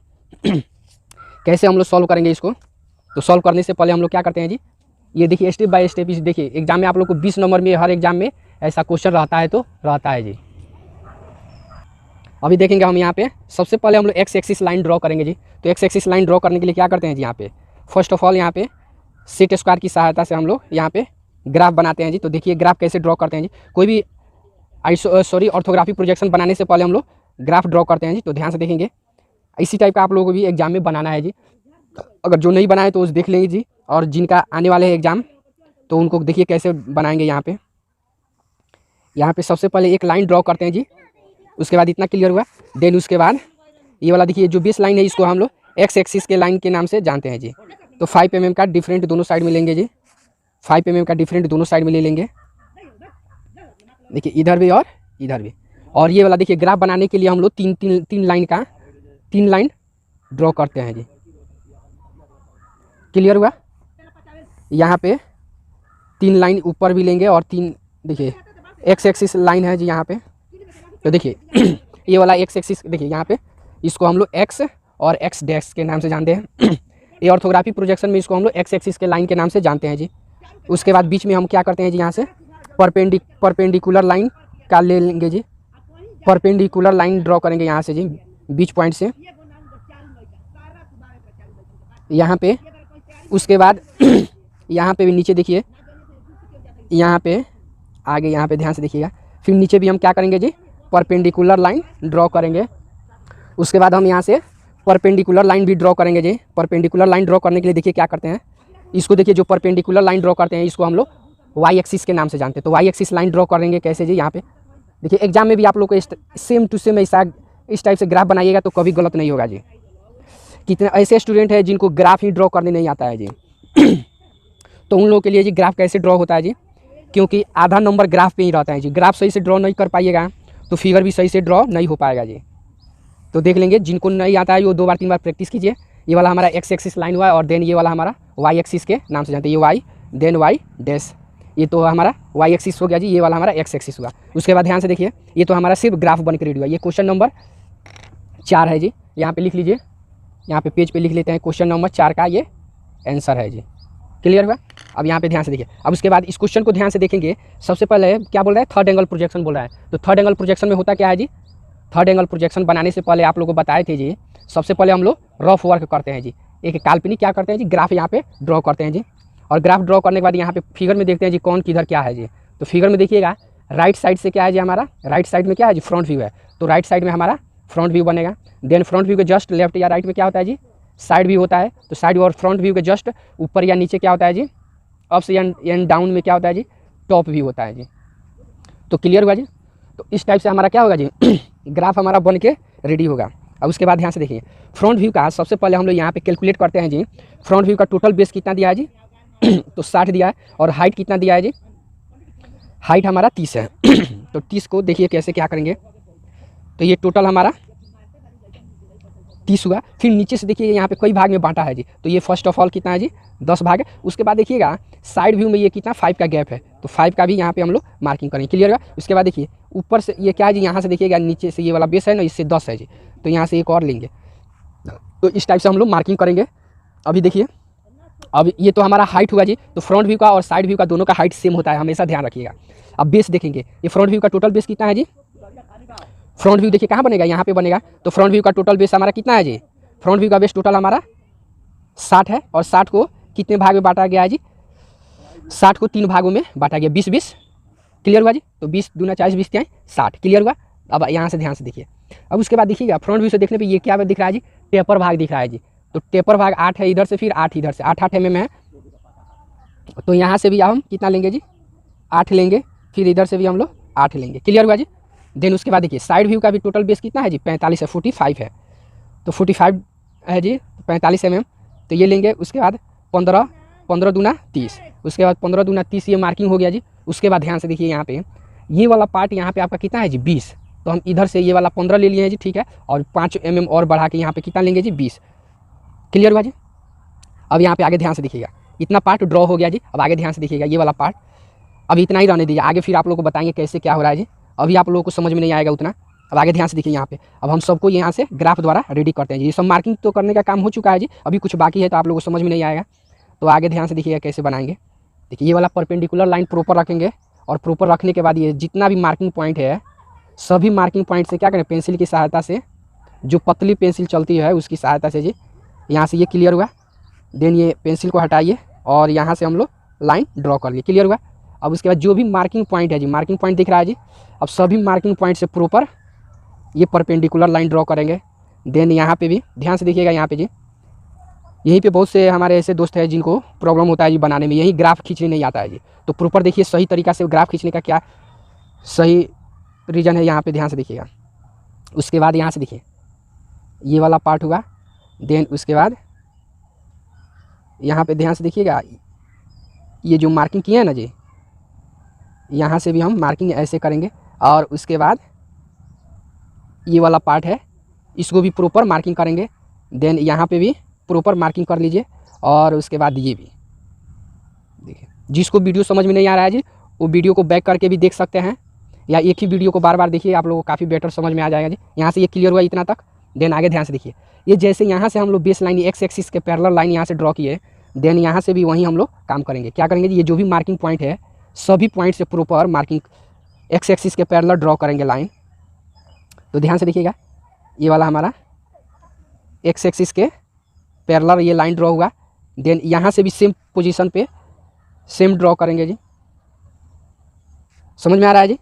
कैसे हम लोग सॉल्व करेंगे इसको। तो सॉल्व करने से पहले हम लोग क्या करते हैं जी, ये देखिए स्टेप बाय स्टेप। इस देखिए एग्जाम में आप लोग को 20 नंबर में हर एग्जाम में ऐसा क्वेश्चन रहता है, तो रहता है जी। अभी देखेंगे हम यहाँ पे सबसे पहले हम लोग एक्स एक्सिस लाइन ड्रॉ करेंगे जी। तो एक्स एक्सिस लाइन ड्रॉ करने के लिए क्या करते हैं जी, यहाँ पे फर्स्ट ऑफ ऑल यहाँ पे सेट स्क्वायर की सहायता से हम लोग यहाँ पे ग्राफ बनाते हैं जी। तो देखिए ग्राफ कैसे ड्रॉ करते हैं जी, कोई भी ऑर्थोग्राफिक प्रोजेक्शन बनाने से पहले हम लोग ग्राफ ड्रॉ करते हैं जी। तो ध्यान से देखेंगे, इसी टाइप का आप लोगों को भी एग्जाम में बनाना है जी। अगर जो नहीं बनाए तो उस देख लेंगे जी, और जिनका आने वाले हैं एग्जाम तो उनको देखिए कैसे बनाएंगे। यहाँ पे सबसे पहले एक लाइन ड्रॉ करते हैं जी। उसके बाद इतना क्लियर हुआ, देन उसके बाद ये वाला देखिए जो बेस लाइन है इसको हम लोग एक्स एक्सिस के लाइन के नाम से जानते हैं जी। तो 5 mm का डिफरेंट दोनों साइड में लेंगे जी, 5 mm का डिफरेंट दोनों साइड में ले लेंगे। देखिए इधर भी और इधर भी। और ये वाला देखिए ग्राफ बनाने के लिए हम लोग तीन लाइन ड्रॉ करते हैं जी। क्लियर हुआ? यहाँ पे 3 लाइन ऊपर भी लेंगे और 3 देखिए एक्स एक्सिस लाइन है जी यहाँ पे। तो देखिए ये वाला एक्स एक्सिस देखिए यहाँ पे, इसको हम लोग एक्स और एक्स डैश के नाम से जानते हैं। ये ऑर्थोग्राफिक प्रोजेक्शन में इसको हम लोग एक्स एक्सिस के लाइन के नाम से जानते हैं जी। उसके बाद बीच में हम क्या करते हैं जी, यहाँ से परपेंडिकुलर लाइन का ले लेंगे जी। परपेंडिकुलर लाइन ड्रॉ करेंगे यहाँ से जी, बीच पॉइंट से यहाँ पे। उसके बाद यहाँ पे भी नीचे देखिए, यहाँ पे आगे यहाँ पे ध्यान से देखिएगा। फिर नीचे भी हम क्या करेंगे जी, परपेंडिकुलर लाइन ड्रॉ करेंगे। उसके बाद हम यहाँ से परपेंडिकुलर लाइन भी ड्रॉ करेंगे जी। परपेंडिकुलर लाइन ड्रॉ करने के लिए देखिए क्या करते हैं, इसको देखिए जो परपेंडिकुलर लाइन ड्रॉ करते हैं इसको हम लोग वाई एक्सिस के नाम से जानते हैं। तो वाई एक्सिस लाइन ड्रॉ करेंगे कैसे जी, यहाँ पे देखिए एग्जाम में भी आप लोग को सेम टू सेम ऐसा इस टाइप से ग्राफ बनाइएगा तो कभी गलत नहीं होगा जी। कितने ऐसे स्टूडेंट हैं जिनको ग्राफ ही ड्रॉ करने नहीं आता है जी तो उन लोगों के लिए जी ग्राफ कैसे ड्रॉ होता है जी, क्योंकि आधा नंबर ग्राफ पे ही रहता है जी। ग्राफ सही से ड्रॉ नहीं कर पाइएगा तो फिगर भी सही से ड्रॉ नहीं हो पाएगा जी। तो देख लेंगे, जिनको नहीं आता है वो 2 बार 3 बार प्रैक्टिस कीजिए। ये वाला हमारा एक्स एक्सिस लाइन हुआ और देन ये वाला हमारा वाई एक्सिस के नाम से जानते हैं, ये वाई देन वाई डैश। ये तो हमारा वाई एक्सिस हो गया जी, ये वाला हमारा एक्स एक्सिस हुआ। उसके बाद ध्यान से देखिए, ये तो हमारा सिर्फ ग्राफ बन के रेडी हुआ। ये क्वेश्चन नंबर 4 है जी। यहाँ पे लिख लीजिए, यहाँ पे पेज पे लिख लेते हैं क्वेश्चन नंबर 4 का ये आंसर है जी। क्लियर हुआ। अब यहाँ पे ध्यान से देखिए। अब उसके बाद इस क्वेश्चन को ध्यान से देखेंगे। सबसे पहले क्या बोल रहा है, थर्ड एंगल प्रोजेक्शन बोल रहा है। तो थर्ड एंगल प्रोजेक्शन में होता क्या है जी, थर्ड एंगल प्रोजेक्शन बनाने से पहले आप लोगों को बताए थे जी, सबसे पहले हम लोग रफ वर्क करते हैं जी। एक काल्पनिक क्या करते हैं जी, ग्राफ यहाँ पे ड्रॉ करते हैं जी। और ग्राफ ड्रॉ करने के बाद यहाँ पे फिगर में देखते हैं जी कौन किधर क्या है जी। तो फिगर में देखिएगा राइट साइड से क्या है जी, हमारा राइट साइड में क्या है जी, फ्रंट व्यू है। तो राइट साइड में हमारा फ्रंट व्यू बनेगा। देन फ्रंट व्यू के जस्ट लेफ्ट या राइट में क्या होता है जी, साइड व्यू होता है। तो साइड व्यू और फ्रंट व्यू के जस्ट ऊपर या नीचे क्या होता है जी, अप्स एंड डाउन में क्या होता है जी, टॉप व्यू होता है जी। तो क्लियर हुआ जी। तो इस टाइप से हमारा क्या होगा जी ग्राफ हमारा बन के रेडी होगा। अब उसके बाद ध्यान से देखिए, फ्रंट व्यू का सबसे पहले हम लोग यहाँ पे कैलकुलेट करते हैं जी। फ्रंट व्यू का टोटल बेस कितना दिया है जी तो 60 दिया है। और हाइट कितना दिया है जी, हाइट हमारा 30 है तो 30 को देखिए कैसे क्या करेंगे। तो ये टोटल हमारा 30 हुआ। फिर नीचे से देखिए यहाँ पे कई भाग में बांटा है जी। तो ये फर्स्ट ऑफ ऑल कितना है जी, 10 भाग है। उसके बाद देखिएगा साइड व्यू में ये कितना 5 का गैप है। तो 5 का भी यहाँ पे हम लोग मार्किंग करेंगे। क्लियर है। उसके बाद देखिए ऊपर से ये क्या है जी, यहाँ से देखिएगा नीचे से ये वाला बेस है ना, इससे 10 है जी। तो यहाँ से एक और लेंगे। तो इस टाइप से हम लोग मार्किंग करेंगे। अभी देखिए, अब ये तो हमारा हाइट हुआ जी। तो फ्रंट व्यू का और साइड व्यू का दोनों का हाइट सेम होता है, हमेशा ध्यान रखिएगा। अब बेस देखेंगे, ये फ्रंट व्यू का टोटल बेस कितना है जी। फ्रंट व्यू देखिए कहाँ बनेगा, यहाँ पे बनेगा। तो फ्रंट व्यू का टोटल बेस हमारा कितना है जी, फ्रंट व्यू का बेस टोटल हमारा 60 है। और 60 को कितने भाग में बांटा गया है जी, 60 को 3 भागों में बांटा गया, 20-20। क्लियर हुआ जी। तो 20 दूना 40, 20 क्या 60। क्लियर हुआ। अब यहाँ से ध्यान से देखिए। अब उसके बाद देखिएगा फ्रंट व्यू से देखने पे ये क्या दिख रहा है जी, टेपर भाग दिख रहा है जी। तो टेपर भाग 8 है इधर से, फिर 8 इधर से, 8 mm है। तो यहाँ से भी हम कितना लेंगे जी, 8 लेंगे। फिर इधर से भी हम लोग 8 लेंगे। क्लियर हुआ जी। देन उसके बाद देखिए साइड व्यू का भी टोटल बेस कितना है जी, 45 है, 45 है। तो 45 है जी, 45 mm। तो ये लेंगे। उसके बाद 15 दूना 30। उसके बाद 15 दूना 30 ये मार्किंग हो गया जी। उसके बाद ध्यान से देखिए यहाँ पे ये वाला पार्ट यहाँ पे आपका कितना है जी, 20। तो हम इधर से ये वाला 15 ले लिए हैं जी, ठीक है। और 5 mm और बढ़ा के यहाँ पे कितना लेंगे जी, 20। क्लियर हुआ जी। अब यहाँ पे आगे ध्यान से देखिएगा, इतना पार्ट ड्रॉ हो गया जी। अब आगे ध्यान से देखिएगा ये वाला पार्ट, अब इतना ही रहने दीजिए, आगे फिर आप लोगों को बताएंगे कैसे क्या हो रहा है जी। अभी आप लोगों को समझ में नहीं आएगा उतना। अब आगे ध्यान से देखिए यहाँ पे, अब हम सबको यहाँ से ग्राफ द्वारा रेडी करते हैं जी। ये सब मार्किंग तो करने का काम हो चुका है जी, अभी कुछ बाकी है तो आप लोगों को समझ में नहीं आएगा। तो आगे ध्यान से देखिएगा कैसे बनाएंगे। देखिए ये वाला परपेंडिकुलर लाइन प्रॉपर रखेंगे। और प्रॉपर रखने के बाद ये जितना भी मार्किंग पॉइंट है, सभी मार्किंग पॉइंट से क्या करें, पेंसिल की सहायता से, जो पतली पेंसिल चलती है उसकी सहायता से जी यहाँ से ये क्लियर हुआ। देन ये पेंसिल को हटाइए और यहाँ से हम लोग लाइन ड्रॉ कर लिए। क्लियर हुआ। अब उसके बाद जो भी मार्किंग पॉइंट है जी, मार्किंग पॉइंट दिख रहा है जी, अब सभी मार्किंग पॉइंट से प्रॉपर ये परपेंडिकुलर लाइन ड्रॉ करेंगे। देन यहाँ पे भी ध्यान से देखिएगा, यहाँ पे जी यहीं पे बहुत से हमारे ऐसे दोस्त हैं जिनको प्रॉब्लम होता है जी बनाने में, यही ग्राफ खींचने नहीं आता है जी। तो प्रॉपर देखिए सही तरीका से ग्राफ खींचने का क्या सही रीज़न है, यहाँ पे ध्यान से देखिएगा। उसके बाद यहाँ से देखिए ये वाला पार्ट हुआ। देन उसके बाद यहाँ पे ध्यान से देखिएगा, ये जो मार्किंग किया है ना जी, यहाँ से भी हम मार्किंग ऐसे करेंगे। और उसके बाद ये वाला पार्ट है, इसको भी प्रॉपर मार्किंग करेंगे। देन यहाँ पे भी प्रॉपर मार्किंग कर लीजिए। और उसके बाद ये भी देखिए, जिसको वीडियो समझ में नहीं आ रहा है जी, वो वीडियो को बैक करके भी देख सकते हैं, या एक ही वीडियो को बार बार देखिए, आप लोगों को काफ़ी बेटर समझ में आ जाएगा जी। यहाँ से ये क्लियर हुआ इतना तक। देन आगे ध्यान से देखिए, ये जैसे यहाँ से हम लोग बेस लाइन एक्स एक्सिस के पैरेलल लाइन यहाँ से ड्रॉ किए, देन यहाँ से भी वहीं हम लोग काम करेंगे। क्या करेंगे जी, ये जो भी मार्किंग पॉइंट है सभी पॉइंट से प्रॉपर मार्किंग एक्स एक्सिस के पैरेलल ड्रॉ करेंगे लाइन। तो ध्यान से देखिएगा, ये वाला हमारा एक्स एक्सिस के पैरेलल ये लाइन ड्रॉ हुआ। देन यहाँ से भी सेम पोजीशन पे सेम ड्रॉ करेंगे जी। समझ में आ रहा है जी।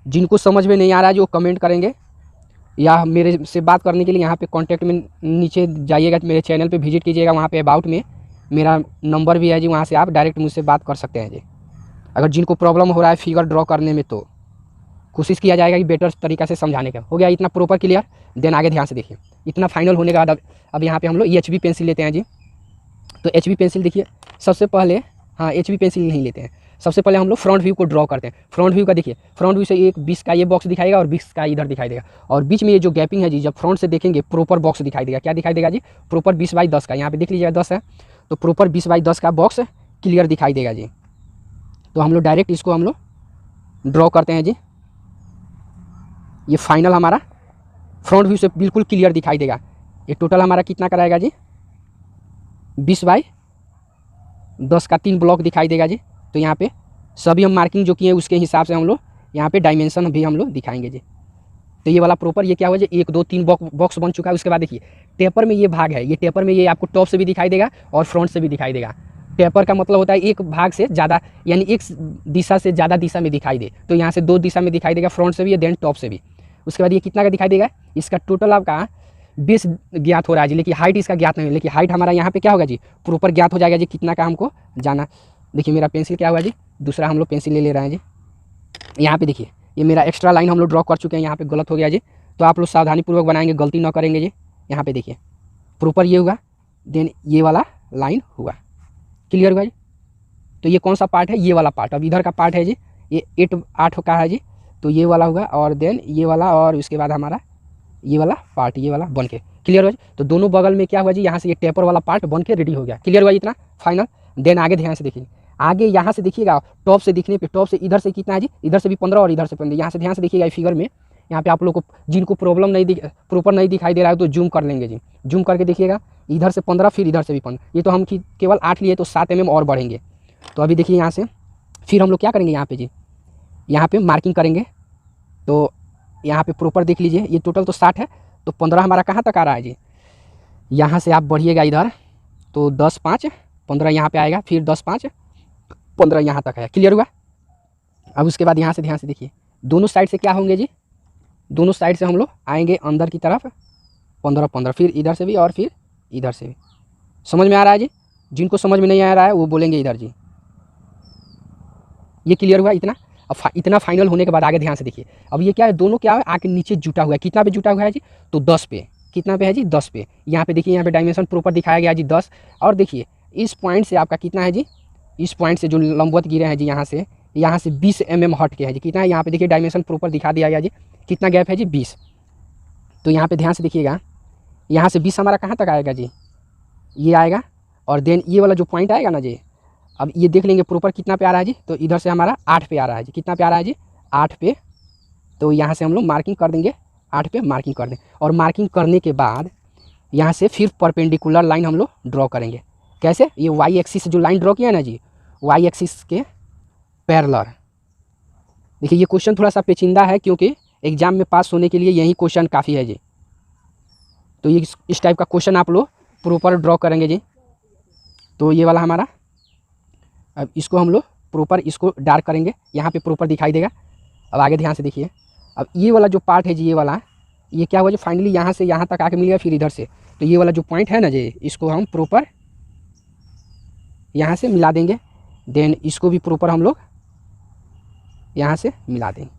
जिनको समझ में नहीं आ रहा है जी वो कमेंट करेंगे, या मेरे से बात करने के लिए यहाँ पे कांटेक्ट में नीचे जाइएगा, मेरे चैनल पे विजिट कीजिएगा, वहाँ पे अबाउट में मेरा नंबर भी है जी, वहाँ से आप डायरेक्ट मुझसे बात कर सकते हैं जी। अगर जिनको प्रॉब्लम हो रहा है फिगर ड्रॉ करने में, तो कोशिश किया जाएगा कि बेटर तरीक़ा से समझाने का। हो गया इतना प्रॉपर क्लियर। देन आगे ध्यान से देखिए, इतना फाइनल होने के बाद अब यहाँ पे हम लोग HB पेंसिल लेते हैं जी। तो HB पेंसिल देखिए, सबसे पहले हाँ HB पेंसिल नहीं लेते हैं, सबसे पहले हम लोग फ्रंट व्यू को ड्रॉ करते हैं। फ्रंट व्यू का देखिए, फ्रंट व्यू से एक 20 का ये बॉक्स दिखाएगा और 20 का इधर दिखाई देगा, और बीच में ये जो गैपिंग है जी, जब फ्रंट से देखेंगे प्रॉपर बॉक्स दिखाई देगा। क्या दिखाई देगा जी, प्रॉपर 20/10 का, यहाँ पे देख लीजिएगा 10 है, तो प्रॉपर 20/10 का बॉक्स क्लियर दिखाई देगा जी। तो हम लोग डायरेक्ट इसको हम लोग ड्रॉ करते हैं जी। ये फाइनल हमारा फ्रंट व्यू से बिल्कुल क्लियर दिखाई देगा। ये टोटल हमारा कितना कराएगा जी, 20x10 का 3 ब्लॉक दिखाई देगा जी। तो यहाँ पे सभी हम मार्किंग जो किए हैं उसके हिसाब से हम लोग यहाँ पे डायमेंशन भी हम लोग दिखाएंगे जी। तो ये वाला प्रॉपर ये क्या हुआ जी, 1 2 3 बॉक्स बन चुका है। उसके बाद देखिए टेपर में ये भाग है, ये टेपर में ये आपको टॉप से भी दिखाई देगा और फ्रंट से भी दिखाई देगा। टेपर का मतलब होता है एक भाग से ज़्यादा, यानी एक दिशा से ज़्यादा दिशा में दिखाई दे। तो यहाँ से 2 दिशा में दिखाई देगा, फ्रंट से भी देन टॉप से भी। उसके बाद ये कितना का दिखाई देगा, इसका टोटल आपका बेस ज्ञात हो रहा है जी, लेकिन हाइट इसका ज्ञात नहीं है। लेकिन हाइट हमारा यहाँ पे क्या होगा जी, प्रॉपर ज्ञात हो जाएगा जी, कितना का हमको जाना। देखिए मेरा पेंसिल क्या हुआ जी, दूसरा हम लोग पेंसिल ले रहे हैं जी। यहाँ पे देखिए ये मेरा एक्स्ट्रा लाइन हम लोग ड्रॉ कर चुके हैं, यहाँ पे गलत हो गया जी। तो आप लोग सावधानीपूर्वक बनाएंगे, गलती ना करेंगे जी। यहाँ पे देखिए प्रॉपर ये हुआ, देन ये वाला लाइन हुआ, क्लियर हुआ जी। तो ये कौन सा पार्ट है, ये वाला पार्ट। अब इधर का पार्ट है जी, ये 8 का है जी। तो ये वाला हुआ और देन ये वाला, और उसके बाद हमारा ये वाला पार्ट, ये वाला बन के क्लियर हुआ जी। तो दोनों बगल में क्या हुआ जी, यहाँ से ये टेपर वाला पार्ट बन के रेडी हो गया, क्लियर हुआ इतना फाइनल। देन आगे ध्यान से देखिए, आगे यहाँ से देखिएगा टॉप से दिखने पे, टॉप से इधर से कितना है जी, इधर से भी 15 और इधर से 15। यहाँ से ध्यान से देखिएगा फिगर में, यहाँ पे आप लोग को जिनको प्रॉब्लम नहीं प्रॉपर नहीं दिखाई दे रहा है तो जूम कर लेंगे जी। जूम करके देखिएगा, इधर से 15 फिर इधर से भी 15। ये तो हम केवल 8 लिए तो 7 mm और बढ़ेंगे। तो अभी देखिए यहाँ से फिर हम लोग क्या करेंगे, यहाँ पे जी यहाँ पे मार्किंग करेंगे। तो यहाँ पे प्रॉपर देख लीजिए, ये टोटल तो 60 है, तो 15 हमारा कहाँ तक आ रहा है जी। यहाँ से आप बढ़िएगा इधर, तो 10 5 15 यहाँ पे आएगा, फिर 10 5 15 यहाँ तक है, क्लियर हुआ। अब उसके बाद यहाँ से ध्यान से देखिए, दोनों साइड से क्या होंगे जी, दोनों साइड से हम लोग आएंगे अंदर की तरफ 15 15, फिर इधर से भी और फिर इधर से भी। समझ में आ रहा है जी, जिनको समझ में नहीं आ रहा है वो बोलेंगे इधर जी। ये क्लियर हुआ इतना। अब इतना फाइनल होने के बाद आगे ध्यान से देखिए, अब ये क्या है, दोनों क्या है आके नीचे जुटा हुआ है। कितना पे जुटा हुआ है जी, तो 10 पे। कितना पे है जी, 10 पे। यहाँ पे देखिए, यहाँ पे डायमेंशन प्रॉपर दिखाया गया जी 10। और देखिए इस पॉइंट से आपका कितना है जी, इस पॉइंट से जो लंबवत गिरे हैं जी, यहाँ से 20 mm हट के है जी। कितना है यहाँ पे देखिए, डायमेंशन प्रॉपर दिखा दिया गया जी, कितना गैप है जी, 20। तो यहाँ पे ध्यान से देखिएगा, यहाँ से 20 हमारा कहाँ तक आएगा जी, ये आएगा। और देन ये वाला जो पॉइंट आएगा ना जी, अब ये देख लेंगे प्रॉपर कितना पे आ रहा है जी। तो इधर से हमारा 8 पे आ रहा है जी। कितना पे आ रहा है जी, 8 पे। तो यहाँ से हम लोग मार्किंग कर देंगे, 8 पे मार्किंग कर दें। और मार्किंग करने के बाद यहाँ से फिर परपेंडिकुलर लाइन हम लोग ड्रॉ करेंगे। कैसे, ये वाई एक्सिस जो लाइन ड्रॉ किया है ना जी, वाई एक्सिस के पैरेलल। देखिए ये क्वेश्चन थोड़ा सा पेचीदा है, क्योंकि एग्जाम में पास होने के लिए यही क्वेश्चन काफ़ी है जी। तो ये इस टाइप का क्वेश्चन आप लोग प्रॉपर ड्रॉ करेंगे जी। तो ये वाला हमारा, अब इसको हम लोग प्रॉपर इसको डार्क करेंगे, यहाँ पे प्रॉपर दिखाई देगा। अब आगे ध्यान से देखिए, अब ये वाला जो पार्ट है जी, ये वाला, ये क्या हुआ जी, फाइनली यहाँ से यहाँ तक आके मिल गया, फिर इधर से। तो ये वाला जो पॉइंट है ना जी, इसको हम प्रॉपर यहाँ से मिला देंगे। देन इसको भी प्रॉपर हम लोग यहाँ से मिला देंगे,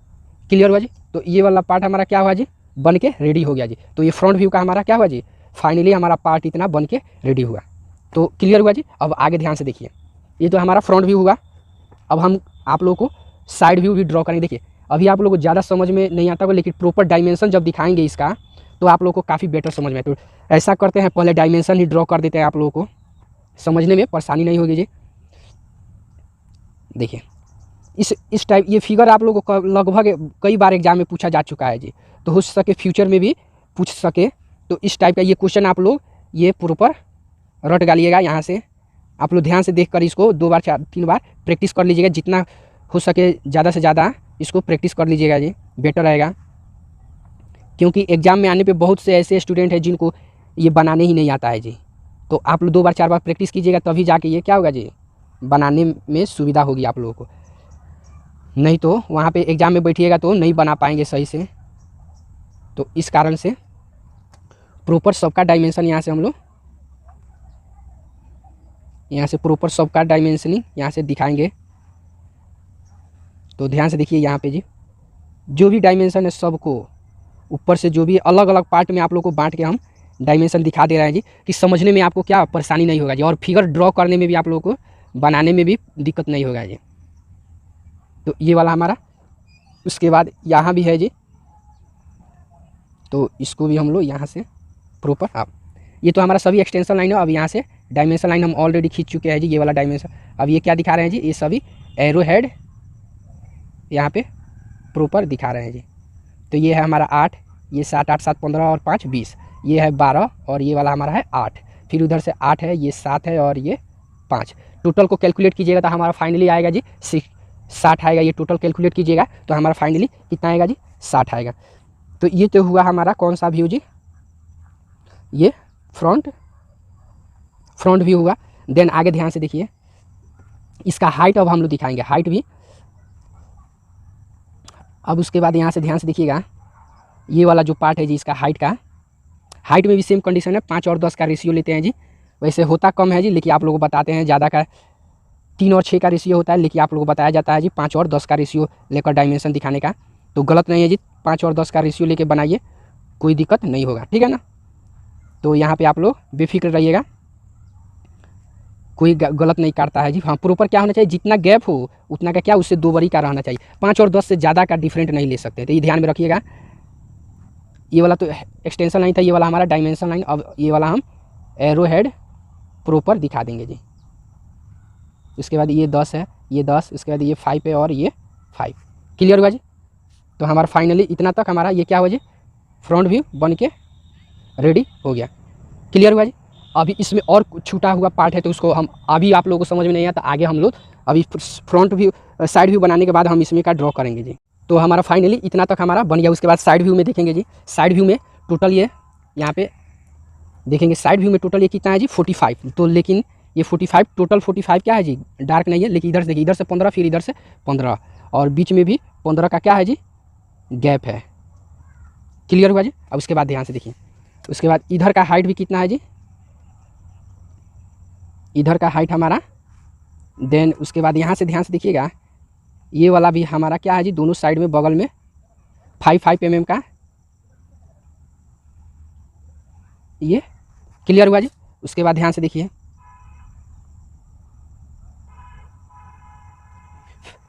क्लियर हुआ जी। तो ये वाला पार्ट हमारा क्या हुआ जी, बन के रेडी हो गया जी। तो ये फ्रंट व्यू का हमारा क्या हुआ जी, फाइनली हमारा पार्ट इतना बन के रेडी हुआ। तो क्लियर हुआ जी। अब आगे ध्यान से देखिए, ये तो हमारा फ्रंट व्यू हुआ। अब हम आप लोगों को साइड व्यू भी ड्रॉ करेंगे। देखिए अभी आप लोगों को ज़्यादा समझ में नहीं आता होगा, लेकिन प्रॉपर डायमेंशन जब दिखाएंगे इसका, तो आप लोगों को काफ़ी बेटर समझ में। तो ऐसा करते हैं, पहले डायमेंशन ही ड्रॉ कर देते हैं, आप लोगों को समझने में परेशानी नहीं होगी जी। देखिए इस टाइप ये फिगर आप लोगों को लगभग कई बार एग्जाम में पूछा जा चुका है जी। तो हो सके फ्यूचर में भी पूछ सके, तो इस टाइप का ये क्वेश्चन आप लोग ये प्रॉपर रट डालिएगा। यहाँ से आप लोग ध्यान से देखकर इसको 2 बार 4 3 बार प्रैक्टिस कर लीजिएगा, जितना हो सके ज़्यादा से ज़्यादा इसको प्रैक्टिस कर लीजिएगा जी, बेटर रहेगा। क्योंकि एग्ज़ाम में आने पे बहुत से ऐसे स्टूडेंट हैं जिनको ये बनाने ही नहीं आता है जी। तो आप लोग 2 बार 4 बार प्रैक्टिस कीजिएगा, तभी जाके ये क्या होगा जी, बनाने में सुविधा होगी आप लोगों को। नहीं तो वहाँ पे एग्ज़ाम में बैठिएगा तो नहीं बना पाएंगे सही से। तो इस कारण से प्रॉपर सबका डायमेंशन यहाँ से हम लोग यहाँ से प्रॉपर सबका डायमेंशनिंग यहाँ से दिखाएंगे। तो ध्यान से देखिए, यहाँ पे जी जो भी डायमेंशन है सबको ऊपर से जो भी अलग अलग पार्ट में आप लोग को बांट के हम डायमेंशन दिखा दे रहे हैं जी, कि समझने में आपको क्या परेशानी नहीं होगा जी, और फिगर ड्रॉ करने में भी आप लोगों को बनाने में भी दिक्कत नहीं होगा जी। तो ये वाला हमारा, उसके बाद यहाँ भी है जी, तो इसको भी हम लोग यहाँ से प्रॉपर, आप ये तो हमारा सभी एक्सटेंशन लाइन है। अब यहाँ से डायमेंशन लाइन हम ऑलरेडी खींच चुके हैं जी, ये वाला डायमेंशन। अब ये क्या दिखा रहे हैं जी, ये सभी एरो हेड यहाँ पे प्रॉपर दिखा रहे हैं जी। तो ये है हमारा 8, ये 7 8 7 15 और 5 20, ये है 12 और ये वाला हमारा है 8, फिर उधर से 8 है, ये 7 है और ये 5। टोटल को कैलकुलेट कीजिएगा तो हमारा फाइनली आएगा जी 60 आएगा। ये टोटल कैलकुलेट कीजिएगा तो हमारा फाइनली कितना आएगा जी 60 आएगा। तो ये तो हुआ हमारा कौन सा व्यू जी, ये फ्रंट व्यू हुआ। देन आगे ध्यान से देखिए, इसका हाइट अब हम लोग दिखाएंगे, हाइट भी। अब उसके बाद यहाँ से ध्यान से देखिएगा, ये वाला जो पार्ट है जी इसका हाइट का, हाइट में भी सेम कंडीशन है, 5 और 10 का रेशियो लेते हैं जी। वैसे होता कम है जी, लेकिन आप लोगों को बताते हैं ज़्यादा का 3 और 6 का रेशियो होता है, लेकिन आप लोगों को बताया जाता है जी 5 और 10 का रेशियो लेकर डायमेंशन दिखाने का। तो गलत नहीं है जी, 5 और 10 का रेशियो लेके बनाइए, कोई दिक्कत नहीं होगा, ठीक है ना। तो यहाँ पे आप लोग बेफिक्र रहिएगा, कोई गलत नहीं काटता है जी। हाँ, प्रॉपर क्या होना चाहिए, जितना गैप हो उतना का क्या उससे 2 बरी का रहना चाहिए, 5 और 10 से ज़्यादा का डिफरेंट नहीं ले सकते। तो ये ध्यान में रखिएगा। ये वाला तो एक्सटेंशन लाइन था, ये वाला हमारा डायमेंशन लाइन। अब ये वाला हम एरो हेड प्रॉपर दिखा देंगे जी। उसके बाद ये 10 है, ये 10, उसके बाद ये 5 है और ये 5। क्लियर हुआ जी। तो हमारा फाइनली इतना तक हमारा ये क्या हुआ जी, फ्रंट व्यू बन के रेडी हो गया। क्लियर हुआ जी। अभी इसमें और छूटा हुआ पार्ट है, तो उसको हम अभी आप लोगों को समझ में नहीं आता, आगे हम लोग अभी फ्रंट व्यू साइड व्यू बनाने के बाद हम इसमें का ड्रॉ करेंगे जी। तो हमारा फाइनली इतना तक हमारा बन गया। उसके बाद साइड व्यू में देखेंगे जी, साइड व्यू में टोटल ये यहाँ पे देखेंगे, साइड व्यू में टोटल ये कितना है जी 45। तो लेकिन ये 45 टोटल 45 क्या है जी, डार्क नहीं है, लेकिन इधर से देखिए, इधर से 15 फिर इधर से 15 और बीच में भी 15 का क्या है जी गैप है। क्लियर हुआ जी। अब उसके बाद ध्यान से देखिए, उसके बाद इधर का हाइट भी कितना है जी, इधर का हाइट हमारा। देन उसके बाद यहाँ से ध्यान से देखिएगा, ये वाला भी हमारा क्या है जी, दोनों साइड में बगल में 5 mm का ये। क्लियर हुआ जी। उसके बाद ध्यान से देखिए,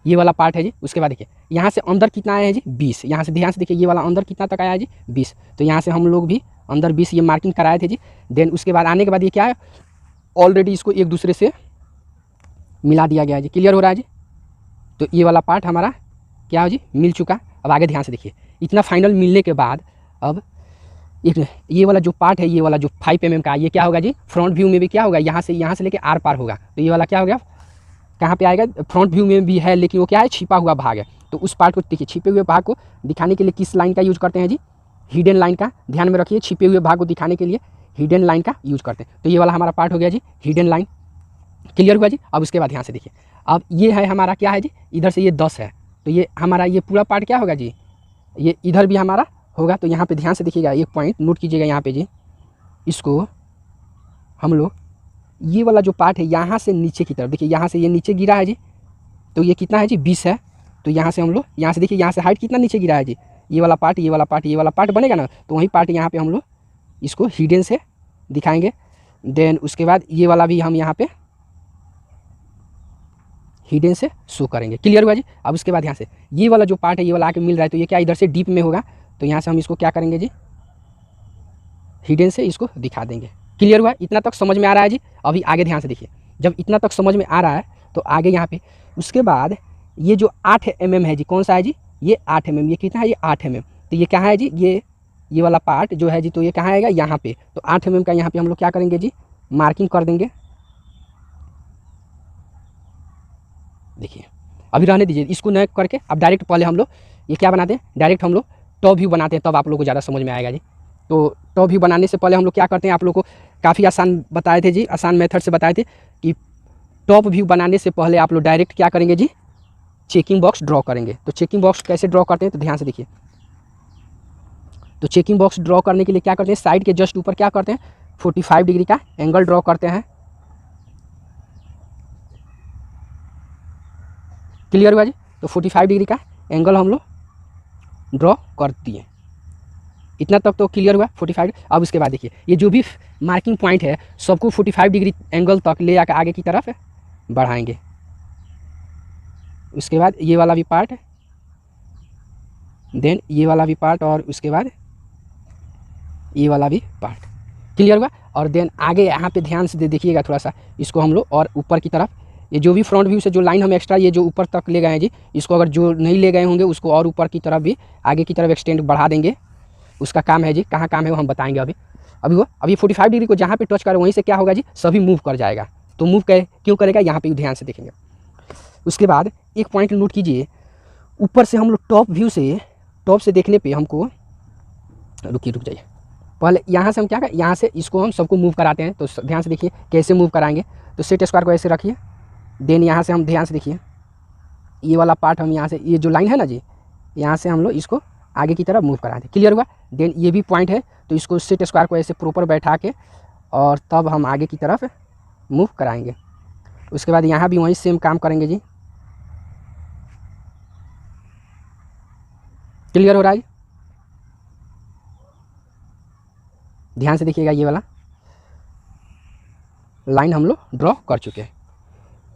ये वाला पार्ट है जी। उसके बाद देखिए यहाँ से अंदर कितना आया है जी 20। यहाँ से ध्यान से देखिए, ये वाला अंदर कितना तक आया है जी 20। तो यहाँ से हम लोग भी अंदर 20 ये मार्किंग कराए थे जी। देन उसके बाद आने के बाद ये क्या है, ऑलरेडी इसको एक दूसरे से मिला दिया गया है जी। क्लियर हो रहा है जी। तो ये वाला पार्ट हमारा क्या हो जी मिल चुका। अब आगे ध्यान से देखिए, इतना फाइनल मिलने के बाद अब ये वाला जो पार्ट है, ये वाला जो 5 mm का, ये क्या होगा जी फ्रंट व्यू में भी क्या होगा, यहाँ से लेके आर पार होगा। तो ये वाला क्या हो गया, कहाँ पे आएगा, फ्रंट व्यू में भी है, लेकिन वो क्या है छिपा हुआ भाग है। तो उस पार्ट को देखिए, छिपे हुए भाग को दिखाने के लिए किस लाइन का यूज करते हैं जी, हिडन लाइन का। ध्यान में रखिए, छिपे हुए भाग को दिखाने के लिए हिडन लाइन का यूज करते हैं। तो ये वाला हमारा पार्ट हो गया जी हिडन लाइन। क्लियर हुआ जी। अब उसके बाद ध्यान से देखिए, अब ये है हमारा क्या है जी, इधर से ये 10 है, तो ये हमारा ये पूरा पार्ट क्या होगा जी, ये इधर भी हमारा होगा। तो यहाँ पे ध्यान से देखिएगा, एक पॉइंट नोट कीजिएगा यहाँ पे जी, इसको हम लोग ये वाला जो पार्ट है यहाँ से नीचे की तरफ देखिए, यहाँ से ये नीचे गिरा है जी, तो ये कितना है जी 20 है। तो यहाँ से हम लोग यहाँ से देखिए, यहाँ से हाइट कितना नीचे गिरा है जी, ये वाला पार्ट ये वाला पार्ट ये वाला पार्ट बनेगा ना, तो वही पार्ट यहाँ पे हम लोग इसको हिडन से दिखाएंगे। देन उसके बाद ये वाला भी हम यहाँ पे हिडन से शो करेंगे। क्लियर हुआ जी। अब उसके बाद यहाँ से ये वाला जो पार्ट है, ये वाला आके मिल रहा है, तो ये क्या इधर से डीप में होगा, तो यहाँ से हम इसको क्या करेंगे जी हिडन से इसको दिखा देंगे। क्लियर हुआ। इतना तक समझ में आ रहा है जी। अभी आगे ध्यान से देखिए, जब इतना तक समझ में आ रहा है तो आगे यहाँ पे उसके बाद ये जो 8 mm है जी, कौन सा है जी, ये 8 mm, ये कितना है ये 8 mm। तो ये कहाँ है जी, ये वाला पार्ट जो है जी, तो ये कहाँ आएगा यहाँ पे। तो 8 mm का यहाँ पे हम लोग क्या करेंगे जी मार्किंग कर देंगे। देखिए अभी रहने दीजिए, इसको न करके अब डायरेक्ट पहले हम लोग ये क्या बनाते हैं, डायरेक्ट हम लोग टॉप व्यू बनाते हैं, तब आप लोग को ज़्यादा समझ में आएगा जी। तो टॉप व्यू बनाने से पहले हम लोग क्या करते हैं, आप लोग को काफ़ी आसान बताए थे जी, आसान मेथड से बताए थे कि टॉप व्यू बनाने से पहले आप लोग डायरेक्ट क्या करेंगे जी चेकिंग बॉक्स ड्रॉ करेंगे। तो चेकिंग बॉक्स कैसे ड्रॉ करते हैं, तो ध्यान से देखिए। तो चेकिंग बॉक्स ड्रॉ करने के लिए क्या करते हैं, साइड के जस्ट ऊपर क्या करते हैं 45 डिग्री का एंगल ड्रॉ करते हैं। क्लियर हुआ जी। तो 45 डिग्री का एंगल हम लोग ड्रॉ कर दिए। इतना तक तो क्लियर हुआ 45। अब उसके बाद देखिए, ये जो भी मार्किंग पॉइंट है सबको 45 डिग्री एंगल तक ले आकर आगे की तरफ बढ़ाएंगे। उसके बाद ये वाला भी पार्ट, देन ये वाला भी पार्ट, और उसके बाद ये वाला भी पार्ट। क्लियर हुआ। और देन आगे यहाँ पे ध्यान से देखिएगा थोड़ा सा, इसको हम लोग और ऊपर की तरफ, ये जो भी फ्रंट व्यू से जो लाइन हम एक्स्ट्रा ये जो ऊपर तक ले गए हैं जी, इसको अगर जो नहीं ले गए होंगे उसको और ऊपर की तरफ भी आगे की तरफ एक्सटेंड बढ़ा देंगे। उसका काम है जी, कहाँ काम है वो हम बताएंगे अभी 45 डिग्री को जहाँ पे टच करे वहीं से क्या होगा जी, सभी मूव कर जाएगा। तो मूव क्यों करेगा यहाँ पे ध्यान से देखेंगे। उसके बाद एक पॉइंट नोट कीजिए, ऊपर से हम लोग टॉप से देखने पे हमको, रुक जाइए, पहले यहाँ से हम क्या करें, यहाँ से इसको हम सबको मूव कराते हैं। तो ध्यान से देखिए कैसे मूव कराएंगे। तो सेट स्क्वायर को ऐसे रखिए, देन यहाँ से हम ध्यान से देखिए ये वाला पार्ट हम यहाँ से, ये जो लाइन है ना जी, यहाँ से हम लोग इसको आगे की तरफ मूव कराते हैं। क्लियर हुआ। देन ये भी पॉइंट है, तो इसको सेट स्क्वायर को ऐसे प्रॉपर बैठा के और तब हम आगे की तरफ मूव कराएंगे। उसके बाद यहाँ भी वहीं सेम काम करेंगे जी। क्लियर हो रहा है, ध्यान से देखिएगा। ये वाला लाइन हम लोग ड्रॉ कर चुके हैं।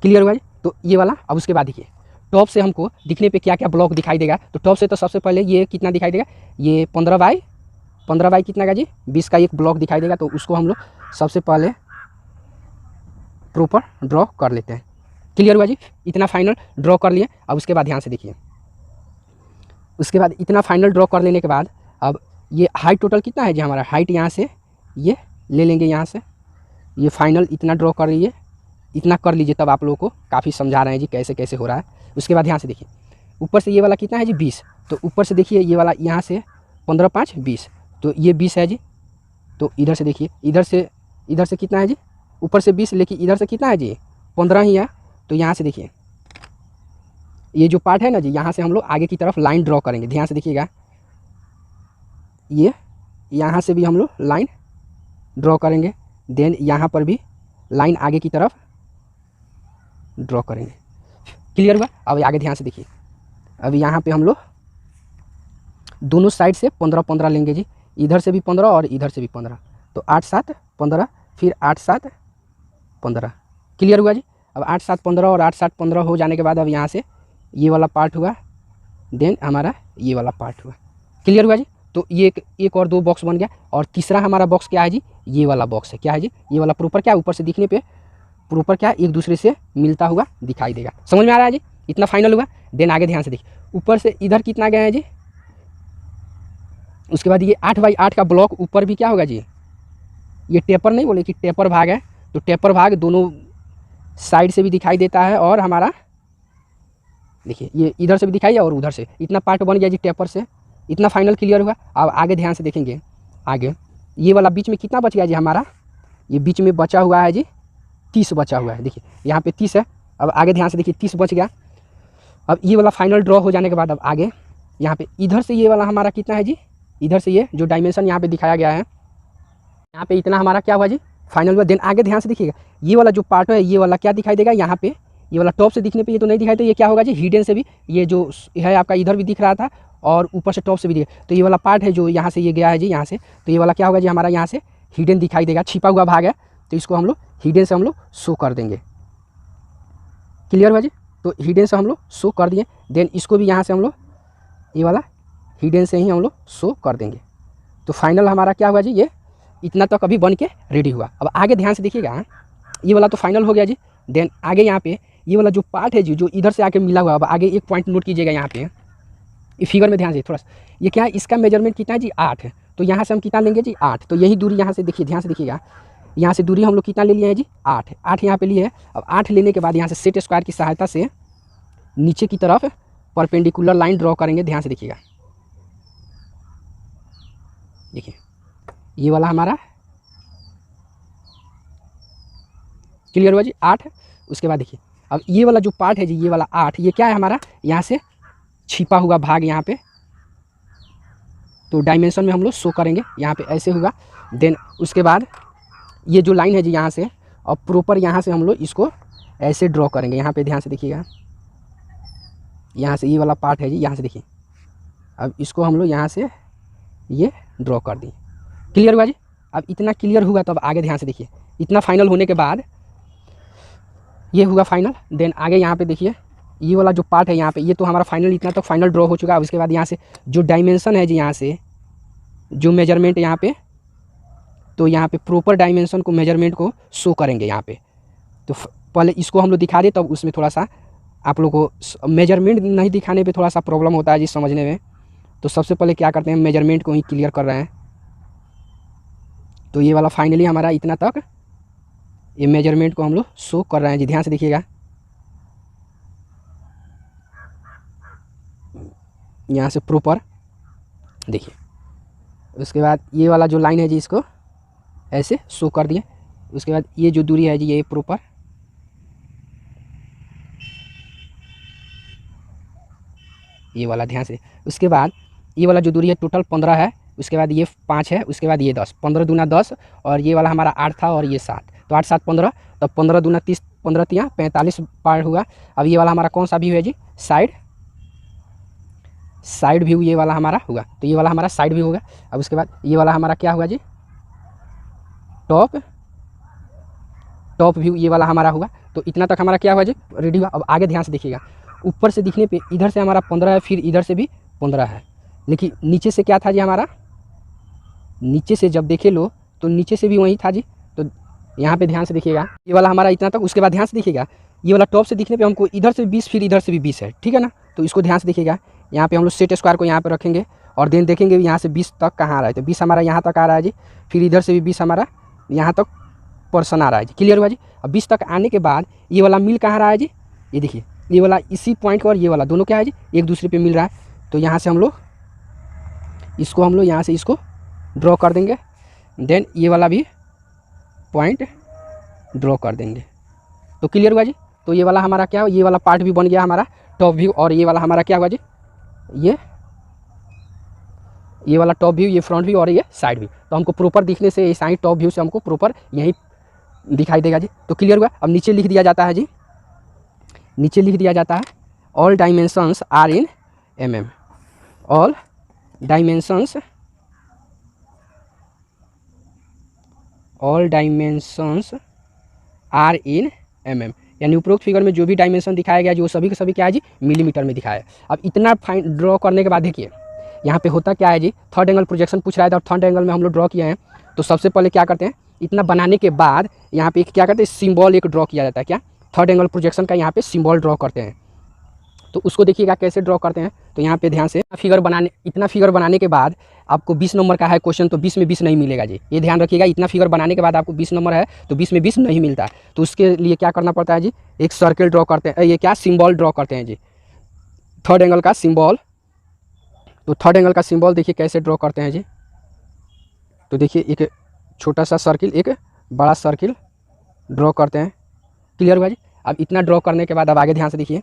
क्लियर हुआ जी। तो ये वाला, अब उसके बाद देखिए टॉप से हमको दिखने पे क्या क्या ब्लॉक दिखाई देगा। तो टॉप से तो सबसे पहले ये कितना दिखाई देगा, ये 15 बाई कितना का जी, 20 का एक ब्लॉक दिखाई देगा। तो उसको हम लोग सबसे पहले प्रॉपर ड्रॉ कर लेते हैं। क्लियर हुआ जी। इतना फाइनल ड्रॉ कर लिए। अब उसके बाद ध्यान से देखिए, उसके बाद इतना फाइनल ड्रॉ कर लेने के बाद अब ये हाइट टोटल कितना है जी हमारा, हाइट यहाँ से ये ले लेंगे, यहाँ से ये फाइनल इतना ड्रॉ कर लीजिए, इतना कर लीजिए। तब आप लोगों को काफ़ी समझा रहे हैं जी कैसे कैसे हो रहा है। उसके बाद ध्यान से देखिए, ऊपर से ये वाला कितना है जी 20, तो ऊपर से देखिए ये वाला यहाँ से 15 5 20, तो ये 20 है जी। तो इधर से देखिए, इधर से कितना है जी, ऊपर से 20, लेकिन इधर से कितना है जी 15 ही है। तो यहाँ से देखिए ये जो पार्ट है ना जी, यहाँ से हम लोग आगे की तरफ लाइन ड्रॉ करेंगे। ध्यान से देखिएगा, ये यहाँ से भी हम लोग लाइन ड्रॉ करेंगे। देन यहाँ पर भी लाइन आगे की तरफ ड्रॉ करेंगे। क्लियर हुआ। अब आगे ध्यान से देखिए, अब यहाँ पे हम लोग दोनों साइड से 15 15 लेंगे जी, इधर से भी 15 और इधर से भी 15, तो 8 7 15, फिर 8 7 15। क्लियर हुआ जी। अब 8 7 15 और 8 7 15 हो जाने के बाद अब यहाँ से ये वाला पार्ट हुआ, देन हमारा ये वाला पार्ट हुआ। क्लियर हुआ जी। तो ये एक और दो बॉक्स बन गया। और तीसरा हमारा बॉक्स क्या है जी, ये वाला बॉक्स है। क्या है जी, ये वाला प्रॉपर क्या, ऊपर से दिखने पे प्रॉपर क्या एक दूसरे से मिलता हुआ दिखाई देगा। समझ में आ रहा है जी। इतना फाइनल हुआ। देन आगे ध्यान से देखिए, ऊपर से इधर कितना गया है जी, उसके बाद ये 8 बाई 8 का ब्लॉक ऊपर भी क्या होगा जी, ये टेपर नहीं बोले कि टेपर भाग है, तो टेपर भाग दोनों साइड से भी दिखाई देता है। और हमारा देखिए ये इधर से भी दिखाई और उधर से, इतना पार्ट बन गया जी टेपर से। इतना फाइनल क्लियर हुआ। अब आगे ध्यान से देखेंगे, आगे ये वाला बीच में कितना बच गया जी हमारा, ये बीच में बचा हुआ है जी 30 बचा हुआ है। देखिए यहाँ पे 30 है। अब आगे ध्यान से देखिए 30 बच गया। अब ये वाला फाइनल ड्रॉ हो जाने के बाद अब आगे यहाँ पे इधर से ये वाला हमारा कितना है जी, इधर से ये जो डायमेंशन यहाँ पे दिखाया गया है, यहाँ पे इतना हमारा क्या हुआ जी फाइनल हुआ। देन आगे ध्यान से देखिएगा, ये वाला जो पार्ट है ये वाला क्या दिखाई देगा, यहाँ पे ये वाला टॉप से दिखने पे ये तो नहीं दिखाई, तो ये क्या होगा जी हिडन से भी, ये जो है आपका इधर भी दिख रहा था और ऊपर से टॉप से भी दिख, तो ये वाला पार्ट है जो यहाँ से ये गया है जी यहाँ से, तो ये वाला क्या होगा जी हमारा यहाँ से हिडन दिखाई देगा, छिपा हुआ भाग है। तो इसको हम लोग हिडन से हम लोग शो कर देंगे। क्लियर हुआ जी। तो हिडन से हम लोग शो कर दिए। देन इसको भी यहाँ से हम लोग ये वाला हिडन से ही हम लोग शो कर देंगे। तो फाइनल हमारा क्या हुआ जी, ये इतना तक अभी बन के रेडी हुआ। अब आगे ध्यान से देखिएगा, ये वाला तो फाइनल हो गया जी। देन आगे यहाँ पे ये वाला जो पार्ट है जी जो इधर से आके मिला हुआ, अब आगे एक पॉइंट नोट कीजिएगा यहाँ पे, ये फिगर में ध्यान से थोड़ा सा, ये क्या है इसका मेजरमेंट कितना है जी 8 है। तो यहाँ से हम कितना लेंगे जी 8, तो यही दूरी यहाँ से देखिए, ध्यान से देखिएगा, यहाँ से दूरी हम लोग कितना ले लिए हैं जी 8 यहाँ पे लिए है। अब 8 लेने के बाद यहाँ से सेट स्क्वायर की सहायता से नीचे की तरफ परपेंडिकुलर लाइन ड्रॉ करेंगे। ध्यान से देखिएगा, देखिए ये वाला हमारा क्लियर हुआ जी 8। उसके बाद देखिए अब ये वाला जो पार्ट है जी ये वाला 8, ये क्या है हमारा यहाँ से छिपा हुआ भाग यहाँ पे, तो डायमेंशन में हम लोग शो करेंगे यहाँ पे ऐसे होगा। देन उसके बाद ये जो लाइन है जी यहाँ से, और प्रॉपर यहाँ से हम लोग इसको ऐसे ड्रॉ करेंगे। यहाँ पे ध्यान से देखिएगा, यहाँ से ये वाला पार्ट है जी यहाँ से देखिए, अब इसको हम लोग यहाँ से ये ड्रॉ कर दिए। क्लियर हुआ जी। अब इतना क्लियर हुआ तो अब आगे ध्यान से देखिए, इतना फाइनल होने के बाद ये हुआ फाइनल। देन आगे यहाँ पे देखिए ये वाला जो पार्ट है यहाँ पे, ये तो हमारा फाइनल इतना तक फाइनल ड्रॉ हो चुका है। उसके बाद यहाँ से जो डायमेंशन है जी यहाँ से जो मेजरमेंट यहाँ पे, तो यहाँ पे प्रॉपर डायमेंशन को मेजरमेंट को शो करेंगे यहाँ पे। तो पहले इसको हम लोग दिखा दें, तब उसमें थोड़ा सा आप लोग को मेजरमेंट नहीं दिखाने पे थोड़ा सा प्रॉब्लम होता है जी समझने में। तो सबसे पहले क्या करते हैं, मेजरमेंट को ही क्लियर कर रहे हैं। तो ये वाला फाइनली हमारा इतना तक ये मेजरमेंट को हम लोग शो कर रहे हैं जी, ध्यान से देखिएगा। यहाँ से प्रॉपर देखिए, उसके बाद ये वाला जो लाइन है जी इसको ऐसे शो कर दिए। उसके बाद ये जो दूरी है जी ये प्रॉपर ये वाला ध्यान से। उसके बाद ये वाला जो दूरी है टोटल 15 है, उसके बाद ये 5 है, उसके बाद ये 10, 15 दूना 10 और ये वाला हमारा 8 था और ये 7, तो 8 7 15, तो 15 दूना 30, 15 तिया 45 पार हुआ। अब ये वाला हमारा कौन सा व्यू है जी, साइड व्यू ये वाला हमारा हुआ, तो ये वाला हमारा साइड व्यू होगा। अब उसके बाद ये वाला हमारा क्या हुआ जी, टॉप व्यू ये वाला हमारा हुआ। तो इतना तक हमारा क्या हुआ जी, रेडी हुआ। अब आगे ध्यान से देखिएगा, ऊपर से दिखने पे इधर से हमारा 15 है, फिर इधर से भी 15 है, लेकिन नीचे से क्या था जी हमारा, नीचे से जब देखे लो तो नीचे से भी वही था जी। तो यहाँ पे ध्यान से देखिएगा, ये वाला हमारा इतना तक। उसके बाद ध्यान से देखिएगा, ये वाला टॉप से दिखने पे हमको इधर से 20 फिर इधर से भी 20 है, ठीक है ना। तो इसको ध्यान से देखिएगा, यहाँ पे हम लोग सेट स्क्वायर को यहाँ पे रखेंगे और देन देखेंगे यहाँ से 20 तक कहाँ आ रहा है। तो 20 हमारा यहाँ तक आ रहा है जी, फिर इधर से भी 20 हमारा यहाँ तक पर्सन आ रहा है जी, क्लियर हुआ जी। अब 20 तक आने के बाद ये वाला मिल कहाँ रहा है जी, ये देखिए ये वाला इसी पॉइंट और ये वाला दोनों क्या है जी, एक दूसरे पे मिल रहा है। तो यहाँ से हम लोग इसको यहाँ से इसको ड्रॉ कर देंगे, देन ये वाला भी पॉइंट ड्रॉ कर देंगे। तो क्लियर हुआ जी। तो ये वाला हमारा क्या, ये वाला पार्ट भी बन गया हमारा टॉप व्यू, और ये वाला हमारा क्या हुआ जी, ये वाला टॉप व्यू, ये फ्रंट व्यू और ये साइड व्यू। तो हमको प्रॉपर दिखने से साइड टॉप व्यू से हमको प्रॉपर यही दिखाई देगा जी। तो क्लियर हुआ। अब नीचे लिख दिया जाता है जी, नीचे लिख दिया जाता है all dimensions are in mm, all dimensions are in mm, यानी उपरोक्त फिगर में जो भी डायमेंशन दिखाया गया जी वो सभी के सभी क्या है जी, मिलीमीटर में दिखाया है। अब इतना फाइन ड्रॉ करने के बाद देखिए यहाँ पे होता क्या है जी, थर्ड एंगल प्रोजेक्शन पूछ रहा है, और थर्ड एंगल में हम लोग ड्रॉ किए हैं। तो सबसे पहले क्या करते हैं, इतना बनाने के बाद यहाँ पे क्या करते हैं, सिंबल एक ड्रॉ किया जाता है, क्या थर्ड एंगल प्रोजेक्शन का यहाँ पे सिंबल ड्रॉ करते हैं। तो उसको देखिएगा कैसे ड्रॉ करते हैं। तो यहाँ पे ध्यान से इतना फिगर बनाने के बाद आपको 20 नंबर का है क्वेश्चन, तो 20 में 20 नहीं मिलेगा जी, ये ध्यान रखिएगा। इतना फिगर बनाने के बाद आपको 20 नंबर है तो 20 में 20 नहीं मिलता। तो उसके लिए क्या करना पड़ता है जी, एक सर्किल ड्रॉ करते हैं, ये क्या सिंबल ड्रॉ करते हैं जी, थर्ड एंगल का सिंबल। तो थर्ड एंगल का सिंबल देखिए कैसे ड्रॉ करते हैं जी। तो देखिए एक छोटा सा सर्किल, एक बड़ा सर्किल ड्रॉ करते हैं, क्लियर हुआ जी। अब इतना ड्रॉ करने के बाद अब आगे ध्यान से देखिए,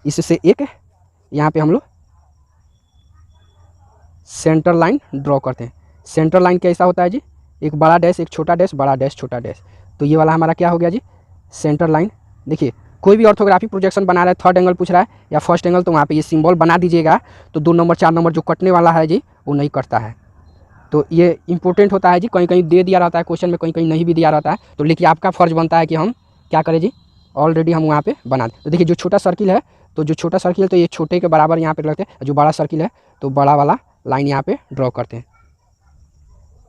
इससे एक यहाँ पे हम लोग सेंटर लाइन ड्रॉ करते हैं। सेंटर लाइन कैसा होता है जी, एक बड़ा डैश, एक छोटा डैश, बड़ा डैश, छोटा डैश। तो ये वाला हमारा क्या हो गया जी, सेंटर लाइन। देखिए कोई भी ऑर्थोग्राफिक प्रोजेक्शन बना रहा है, थर्ड एंगल पूछ रहा है या फर्स्ट एंगल, तो वहाँ पे ये सिंबल बना दीजिएगा। तो 2 नंबर 4 नंबर जो कटने वाला है जी वो नहीं कटता है। तो ये इंपॉर्टेंट होता है जी, कहीं कहीं दे दिया रहता है क्वेश्चन में, कहीं कहीं नहीं भी दिया रहता है। तो लेकिन आपका फर्ज बनता है कि हम क्या करें जी, ऑलरेडी हम वहाँ पे बना दें। तो देखिए जो छोटा सर्किल है, तो जो छोटा सर्किल है तो ये छोटे के बराबर यहाँ पे रखते हैं, जो बड़ा सर्किल है तो बड़ा वाला लाइन यहाँ पे ड्रॉ करते हैं।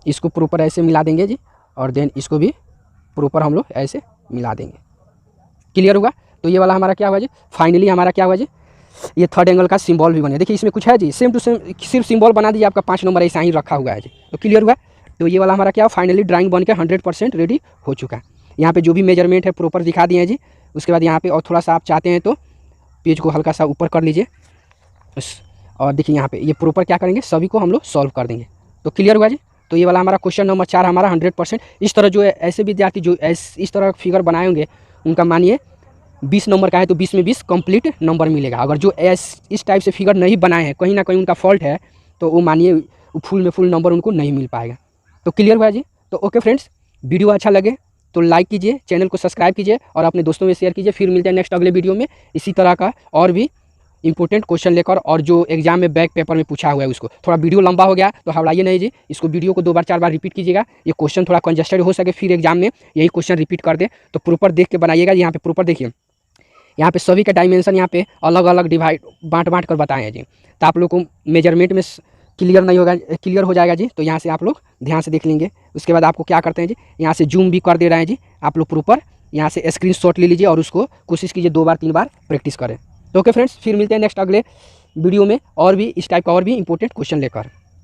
इसको प्रॉपर ऐसे मिला देंगे जी, और देन इसको भी प्रॉपर हम लोग ऐसे मिला देंगे, क्लियर होगा। तो ये वाला हमारा क्या हुआ जी, फाइनली हमारा क्या हुआ जी, ये थर्ड एंगल का सिंबल भी बने। देखिए इसमें कुछ है जी, सेम टू सेम सिर्फ सिंबल बना दीजिए, आपका 5 नंबर ऐसा ही रखा हुआ है जी। तो क्लियर हुआ। तो ये वाला हमारा क्या फाइनली ड्राइंग बन के 100% रेडी हो चुका है। यहाँ पे जो भी मेजरमेंट है प्रॉपर दिखा दिए हैं जी। उसके बाद यहाँ पे और थोड़ा सा आप चाहते हैं तो पेज को हल्का सा ऊपर कर लीजिए, और देखिए यहाँ पे ये प्रॉपर क्या करेंगे, सभी को हम लोग सॉल्व कर देंगे। तो क्लियर हुआ जी। तो ये वाला हमारा क्वेश्चन नंबर 4 हमारा 100%। इस तरह जो ऐसे विद्यार्थी जो इस तरह फिगर बनाए होंगे उनका मानिए 20 नंबर का है तो 20 में 20 कंप्लीट नंबर मिलेगा। अगर जो इस टाइप से फिगर नहीं बनाए हैं, कहीं ना कहीं उनका फॉल्ट है, तो वो मानिए फुल में फुल नंबर उनको नहीं मिल पाएगा। तो क्लियर हुआ जी। तो ओके फ्रेंड्स, वीडियो अच्छा लगे तो लाइक कीजिए, चैनल को सब्सक्राइब कीजिए और अपने दोस्तों में शेयर कीजिए। फिर मिलते हैं नेक्स्ट अगले वीडियो में इसी तरह का और भी इंपॉर्टेंट क्वेश्चन लेकर, और जो एग्जाम में बैक पेपर में पूछा हुआ है उसको। थोड़ा वीडियो लंबा हो गया तो घबराइए नहीं जी, इसको वीडियो को 2 बार 4 बार रिपीट कीजिएगा। ये क्वेश्चन थोड़ा कंजस्टेड हो सके, फिर एग्जाम में यही क्वेश्चन रिपीट कर दे, तो प्रॉपर देख के बनाइएगा। यहाँ पे प्रॉपर देखिए, यहाँ पे सभी का डायमेंशन यहाँ पे अलग अलग डिवाइड बांट कर बताए हैं जी। तो आप लोग को मेजरमेंट में क्लियर नहीं होगा, क्लियर हो जाएगा जी। तो यहाँ से आप लोग ध्यान से देख लेंगे। उसके बाद आपको क्या करते हैं जी, यहाँ से जूम भी कर दे रहे हैं जी। आप लोग प्रॉपर यहाँ से स्क्रीनशॉट ले लीजिए और उसको कोशिश कीजिए 2 बार 3 बार प्रैक्टिस करें। तो ओके फ्रेंड्स, फिर मिलते हैं नेक्स्ट अगले वीडियो में और भी इस टाइप का और भी इंपॉर्टेंट क्वेश्चन लेकर।